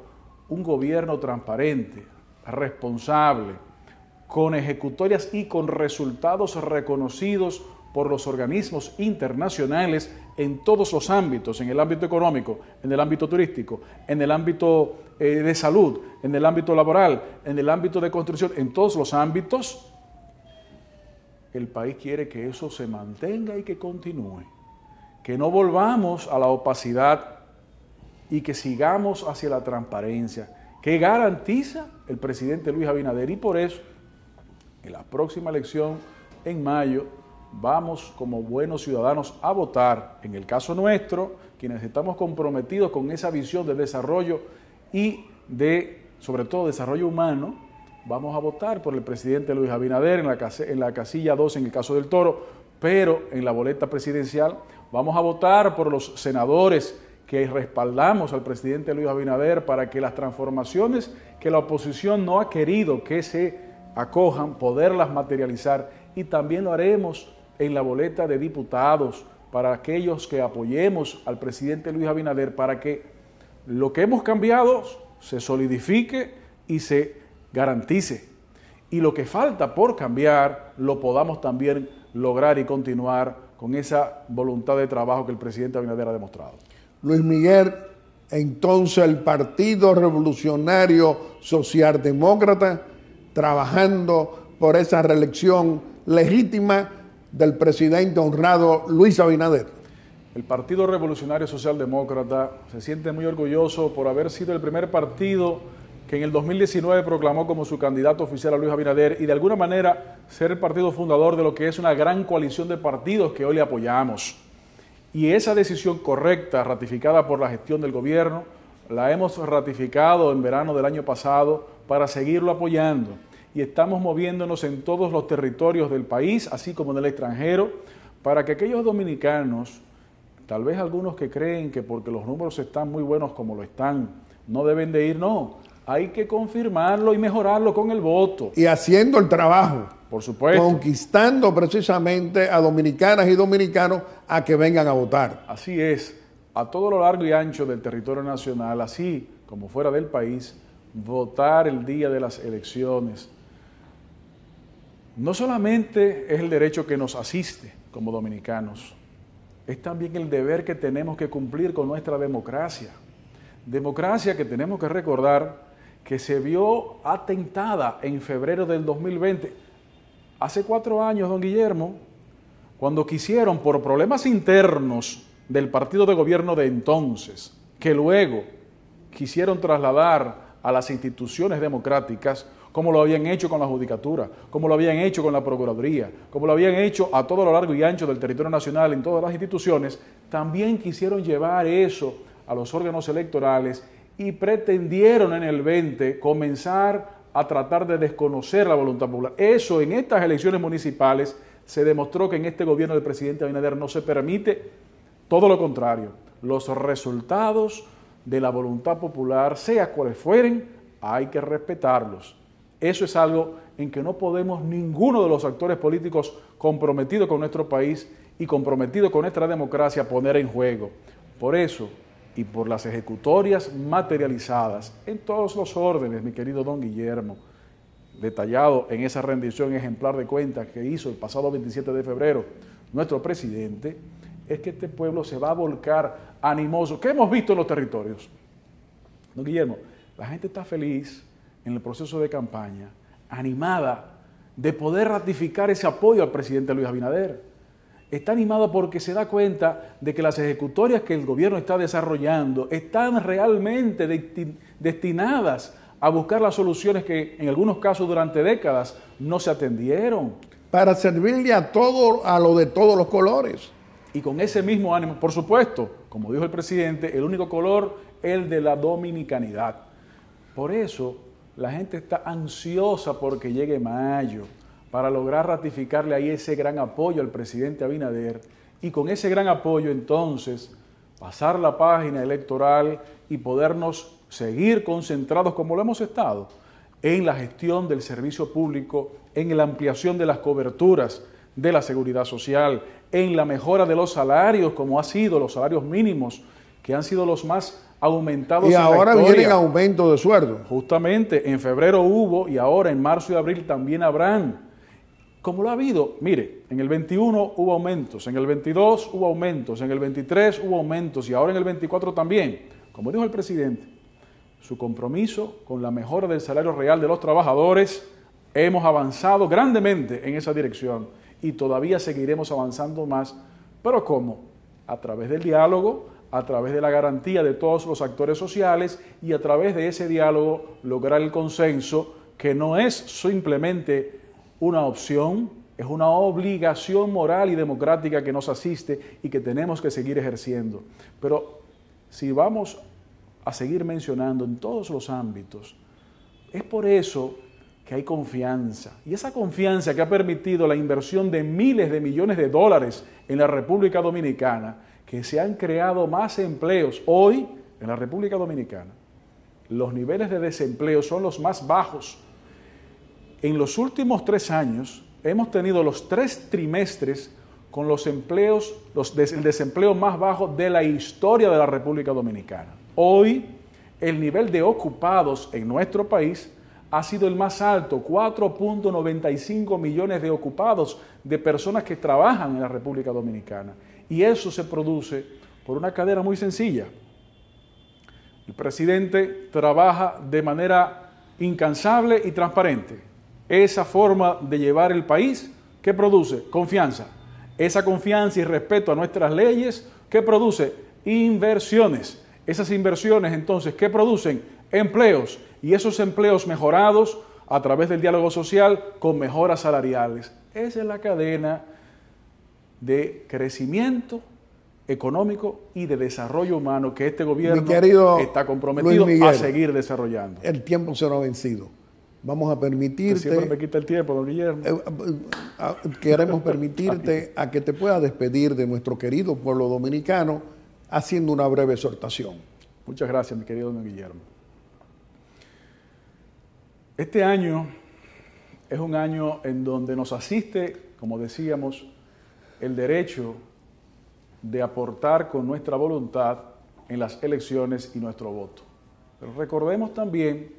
un gobierno transparente, responsable, con ejecutorias y con resultados reconocidos por los organismos internacionales en todos los ámbitos, en el ámbito económico, en el ámbito turístico, en el ámbito de salud, en el ámbito laboral, en el ámbito de construcción, en todos los ámbitos, el país quiere que eso se mantenga y que continúe, que no volvamos a la opacidad y que sigamos hacia la transparencia, que garantiza el presidente Luis Abinader. Y por eso, en la próxima elección, en mayo, vamos como buenos ciudadanos a votar, en el caso nuestro, quienes estamos comprometidos con esa visión de desarrollo y de, sobre todo, desarrollo humano, vamos a votar por el presidente Luis Abinader en la casilla 2 en el caso del Toro, pero en la boleta presidencial vamos a votar por los senadores que respaldamos al presidente Luis Abinader para que las transformaciones que la oposición no ha querido que se acojan, poderlas materializar, y también lo haremos en la boleta de diputados para aquellos que apoyemos al presidente Luis Abinader para que lo que hemos cambiado se solidifique y se garantice. Y lo que falta por cambiar lo podamos también lograr y continuar con esa voluntad de trabajo que el presidente Abinader ha demostrado. Luis Miguel, entonces el Partido Revolucionario Socialdemócrata trabajando por esa reelección legítima del presidente honrado Luis Abinader. El Partido Revolucionario Socialdemócrata se siente muy orgulloso por haber sido el primer partido que en el 2019 proclamó como su candidato oficial a Luis Abinader y de alguna manera ser el partido fundador de lo que es una gran coalición de partidos que hoy le apoyamos. Y esa decisión correcta, ratificada por la gestión del gobierno, la hemos ratificado en verano del año pasado para seguirlo apoyando. Y estamos moviéndonos en todos los territorios del país, así como en el extranjero, para que aquellos dominicanos, tal vez algunos que creen que porque los números están muy buenos como lo están, no deben de ir, no. Hay que confirmarlo y mejorarlo con el voto. Y haciendo el trabajo. Por supuesto. Conquistando precisamente a dominicanas y dominicanos a que vengan a votar. Así es. A todo lo largo y ancho del territorio nacional, así como fuera del país, votar el día de las elecciones no solamente es el derecho que nos asiste como dominicanos, es también el deber que tenemos que cumplir con nuestra democracia. Democracia que tenemos que recordar que se vio atentada en febrero del 2020. Hace 4 años, don Guillermo, cuando quisieron, por problemas internos del partido de gobierno de entonces, que luego quisieron trasladar a las instituciones democráticas, como lo habían hecho con la Judicatura, como lo habían hecho con la Procuraduría, como lo habían hecho a todo lo largo y ancho del territorio nacional en todas las instituciones, también quisieron llevar eso a los órganos electorales y pretendieron en el 20 comenzar a tratar de desconocer la voluntad popular. Eso en estas elecciones municipales se demostró que en este gobierno del presidente Abinader no se permite, todo lo contrario. Los resultados de la voluntad popular, sea cuales fueren, hay que respetarlos. Eso es algo en que no podemos ninguno de los actores políticos comprometidos con nuestro país y comprometidos con nuestra democracia poner en juego. Por eso, y por las ejecutorias materializadas en todos los órdenes, mi querido don Guillermo, detallado en esa rendición ejemplar de cuentas que hizo el pasado 27 de febrero nuestro presidente, es que este pueblo se va a volcar animoso. ¿Qué hemos visto en los territorios? Don Guillermo, la gente está feliz en el proceso de campaña, animada de poder ratificar ese apoyo al presidente Luis Abinader. Está animada porque se da cuenta de que las ejecutorias que el gobierno está desarrollando están realmente destinadas a buscar las soluciones que en algunos casos durante décadas no se atendieron. Para servirle a todo, a lo de todos los colores. Y con ese mismo ánimo, por supuesto, como dijo el presidente, el único color, el de la dominicanidad. Por eso, la gente está ansiosa porque llegue mayo, para lograr ratificarle ahí ese gran apoyo al presidente Abinader y con ese gran apoyo entonces pasar la página electoral y podernos seguir concentrados como lo hemos estado en la gestión del servicio público, en la ampliación de las coberturas de la seguridad social, en la mejora de los salarios como ha sido los salarios mínimos que han sido los más aumentados. Y en ahora la historia. vienen aumentos de sueldo. Justamente en febrero hubo y ahora en marzo y abril también habrán. Como lo ha habido, mire, en el 21 hubo aumentos, en el 22 hubo aumentos, en el 23 hubo aumentos y ahora en el 24 también. Como dijo el presidente, su compromiso con la mejora del salario real de los trabajadores, hemos avanzado grandemente en esa dirección y todavía seguiremos avanzando más. ¿Pero cómo? A través del diálogo, a través de la garantía de todos los actores sociales y a través de ese diálogo lograr el consenso que no es simplemente una opción, es una obligación moral y democrática que nos asiste y que tenemos que seguir ejerciendo. Pero si vamos a seguir mencionando en todos los ámbitos, es por eso que hay confianza. Y esa confianza que ha permitido la inversión de miles de millones de dólares en la República Dominicana, que se han creado más empleos. Hoy, en la República Dominicana, los niveles de desempleo son los más bajos. En los últimos 3 años, hemos tenido los 3 trimestres con el desempleo más bajo de la historia de la República Dominicana. Hoy, el nivel de ocupados en nuestro país ha sido el más alto, 4.95 millones de ocupados, de personas que trabajan en la República Dominicana. Y eso se produce por una cadena muy sencilla. El presidente trabaja de manera incansable y transparente. Esa forma de llevar el país, ¿qué produce? Confianza. Esa confianza y respeto a nuestras leyes, ¿qué produce? Inversiones. Esas inversiones, entonces, ¿qué producen? Empleos. Y esos empleos mejorados a través del diálogo social con mejoras salariales. Esa es la cadena de crecimiento económico y de desarrollo humano que este gobierno está comprometido a seguir desarrollando. El tiempo se nos ha vencido. Vamos a permitirte... Siempre me quita el tiempo, don Guillermo. Queremos permitirte a que te puedas despedir de nuestro querido pueblo dominicano haciendo una breve exhortación. Muchas gracias, mi querido don Guillermo. Este año es un año en donde nos asiste, como decíamos, el derecho de aportar con nuestra voluntad en las elecciones y nuestro voto. Pero recordemos también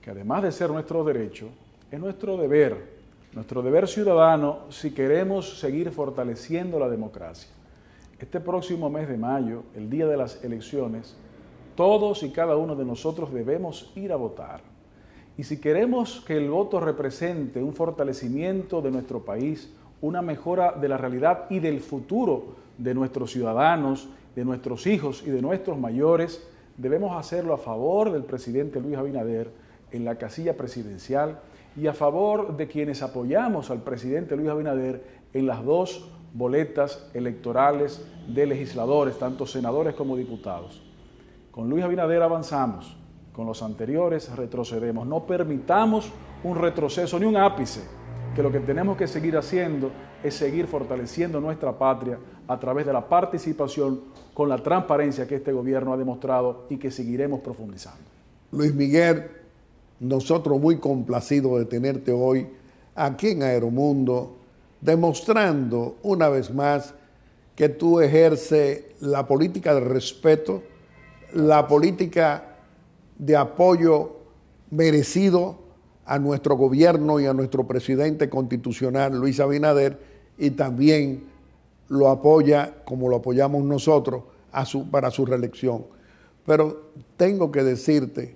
que además de ser nuestro derecho, es nuestro deber ciudadano si queremos seguir fortaleciendo la democracia. Este próximo mes de mayo, el día de las elecciones, todos y cada uno de nosotros debemos ir a votar. Y si queremos que el voto represente un fortalecimiento de nuestro país, una mejora de la realidad y del futuro de nuestros ciudadanos, de nuestros hijos y de nuestros mayores, debemos hacerlo a favor del presidente Luis Abinader en la casilla presidencial y a favor de quienes apoyamos al presidente Luis Abinader en las 2 boletas electorales de legisladores, tanto senadores como diputados. Con Luis Abinader avanzamos, con los anteriores retrocedemos. No permitamos un retroceso ni un ápice, que lo que tenemos que seguir haciendo es seguir fortaleciendo nuestra patria a través de la participación con la transparencia que este gobierno ha demostrado y que seguiremos profundizando. Luis Miguel, nosotros muy complacidos de tenerte hoy aquí en Aeromundo, demostrando una vez más que tú ejerces la política de respeto, la política de apoyo merecido a nuestro gobierno y a nuestro presidente constitucional, Luis Abinader, y también lo apoya, como lo apoyamos nosotros, para su reelección. Pero tengo que decirte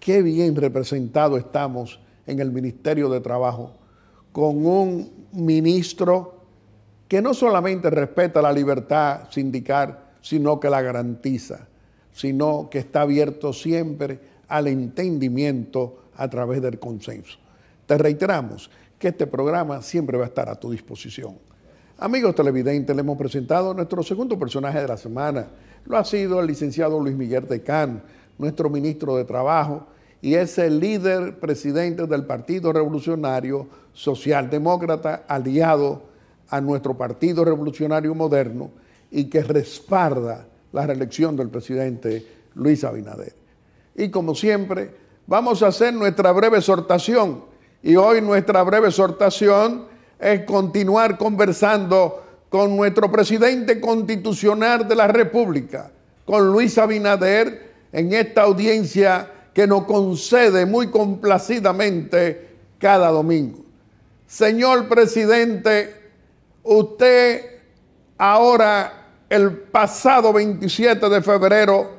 qué bien representado estamos en el Ministerio de Trabajo, con un ministro que no solamente respeta la libertad sindical, sino que la garantiza, sino que está abierto siempre al entendimiento a través del consenso. Te reiteramos que este programa siempre va a estar a tu disposición. Amigos televidentes, le hemos presentado a nuestro segundo personaje de la semana. Lo ha sido el licenciado Luis Miguel Tecán, nuestro ministro de Trabajo, y es el líder presidente del Partido Revolucionario Socialdemócrata, aliado a nuestro Partido Revolucionario Moderno, y que respalda la reelección del presidente Luis Abinader. Y como siempre, vamos a hacer nuestra breve exhortación. Y hoy nuestra breve exhortación es continuar conversando con nuestro presidente constitucional de la República, con Luis Abinader, en esta audiencia que nos concede muy complacidamente cada domingo. Señor presidente, usted ahora, el pasado 27 de febrero,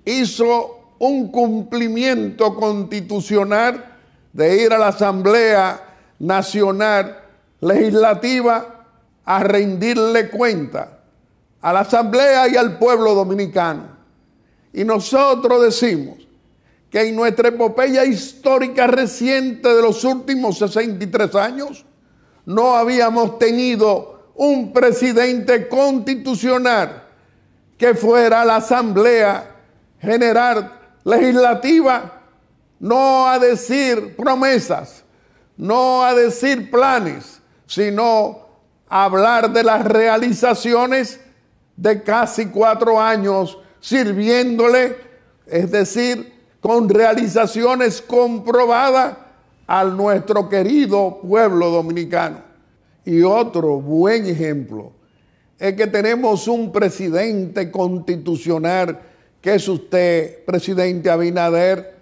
hizo un cumplimiento constitucional de ir a la Asamblea Nacional Legislativa a rendirle cuenta a la Asamblea y al pueblo dominicano. Y nosotros decimos que en nuestra epopeya histórica reciente de los últimos 63 años no habíamos tenido un presidente constitucional que fuera a la Asamblea General Legislativa no a decir promesas, no a decir planes, sino a hablar de las realizaciones de casi 4 años sirviéndole, es decir, con realizaciones comprobadas a nuestro querido pueblo dominicano. Y otro buen ejemplo es que tenemos un presidente constitucional, que es usted, presidente Abinader,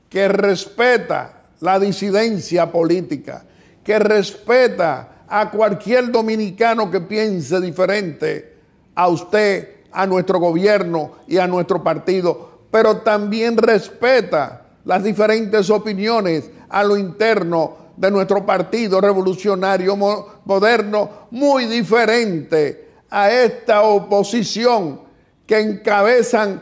que respeta la disidencia política, que respeta a cualquier dominicano que piense diferente a usted, a nuestro gobierno y a nuestro partido, pero también respeta las diferentes opiniones a lo interno de nuestro partido revolucionario moderno, muy diferente a esta oposición que encabezan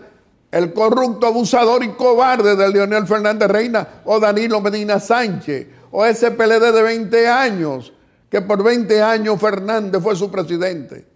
el corrupto, abusador y cobarde de Leonel Fernández Reina o Danilo Medina Sánchez, o ese PLD de 20 años, que por 20 años Fernández fue su presidente.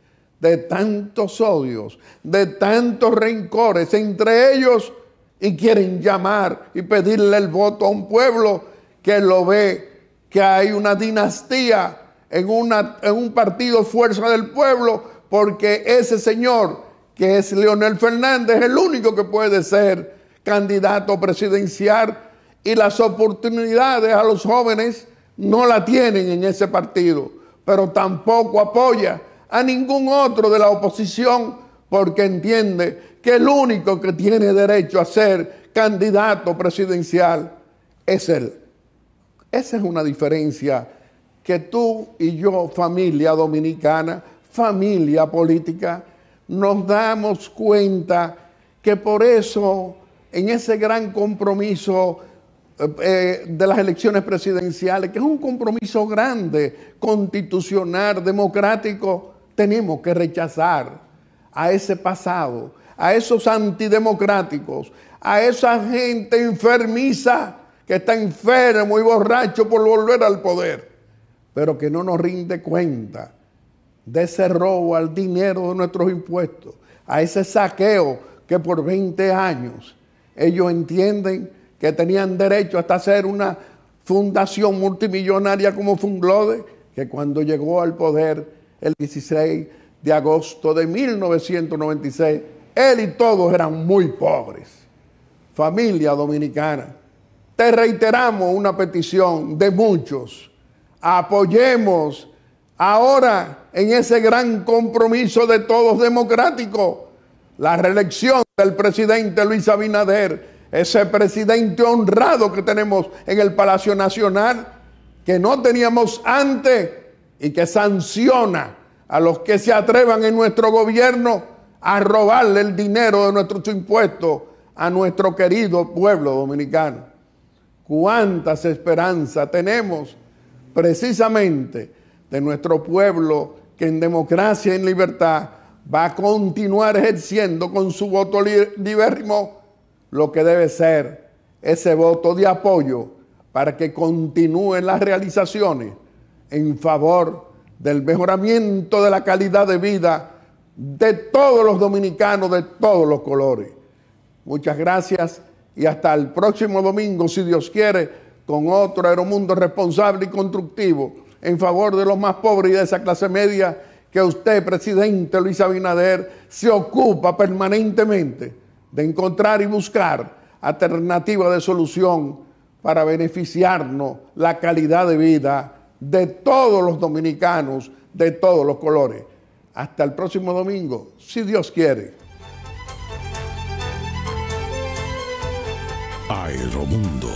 De tantos odios, de tantos rencores entre ellos, y quieren llamar y pedirle el voto a un pueblo que lo ve, que hay una dinastía en un partido Fuerza del Pueblo, porque ese señor, que es Leonel Fernández, es el único que puede ser candidato presidencial, y las oportunidades a los jóvenes no la tienen en ese partido, pero tampoco apoya a ningún otro de la oposición, porque entiende que el único que tiene derecho a ser candidato presidencial es él. Esa es una diferencia que tú y yo, familia dominicana, familia política, nos damos cuenta que por eso, en ese gran compromiso de las elecciones presidenciales, que es un compromiso grande, constitucional, democrático, tenemos que rechazar a ese pasado, a esos antidemocráticos, a esa gente enfermiza que está enfermo y borracho por volver al poder, pero que no nos rinde cuenta de ese robo al dinero de nuestros impuestos, a ese saqueo que por 20 años ellos entienden que tenían derecho hasta hacer una fundación multimillonaria como Funglode, que cuando llegó al poder el 16 de agosto de 1996, él y todos eran muy pobres. Familia dominicana, te reiteramos una petición de muchos. Apoyemos ahora en ese gran compromiso de todos democrático la reelección del presidente Luis Abinader, ese presidente honrado que tenemos en el Palacio Nacional, que no teníamos antes, y que sanciona a los que se atrevan en nuestro gobierno a robarle el dinero de nuestros impuestos a nuestro querido pueblo dominicano. Cuántas esperanzas tenemos precisamente de nuestro pueblo, que en democracia y en libertad va a continuar ejerciendo con su voto libérrimo lo que debe ser ese voto de apoyo para que continúen las realizaciones en favor del mejoramiento de la calidad de vida de todos los dominicanos de todos los colores. Muchas gracias y hasta el próximo domingo, si Dios quiere, con otro Aeromundo responsable y constructivo en favor de los más pobres y de esa clase media que usted, presidente Luis Abinader, se ocupa permanentemente de encontrar y buscar alternativas de solución para beneficiarnos la calidad de vida de todos los dominicanos de todos los colores. Hasta el próximo domingo, si Dios quiere. Aeromundo.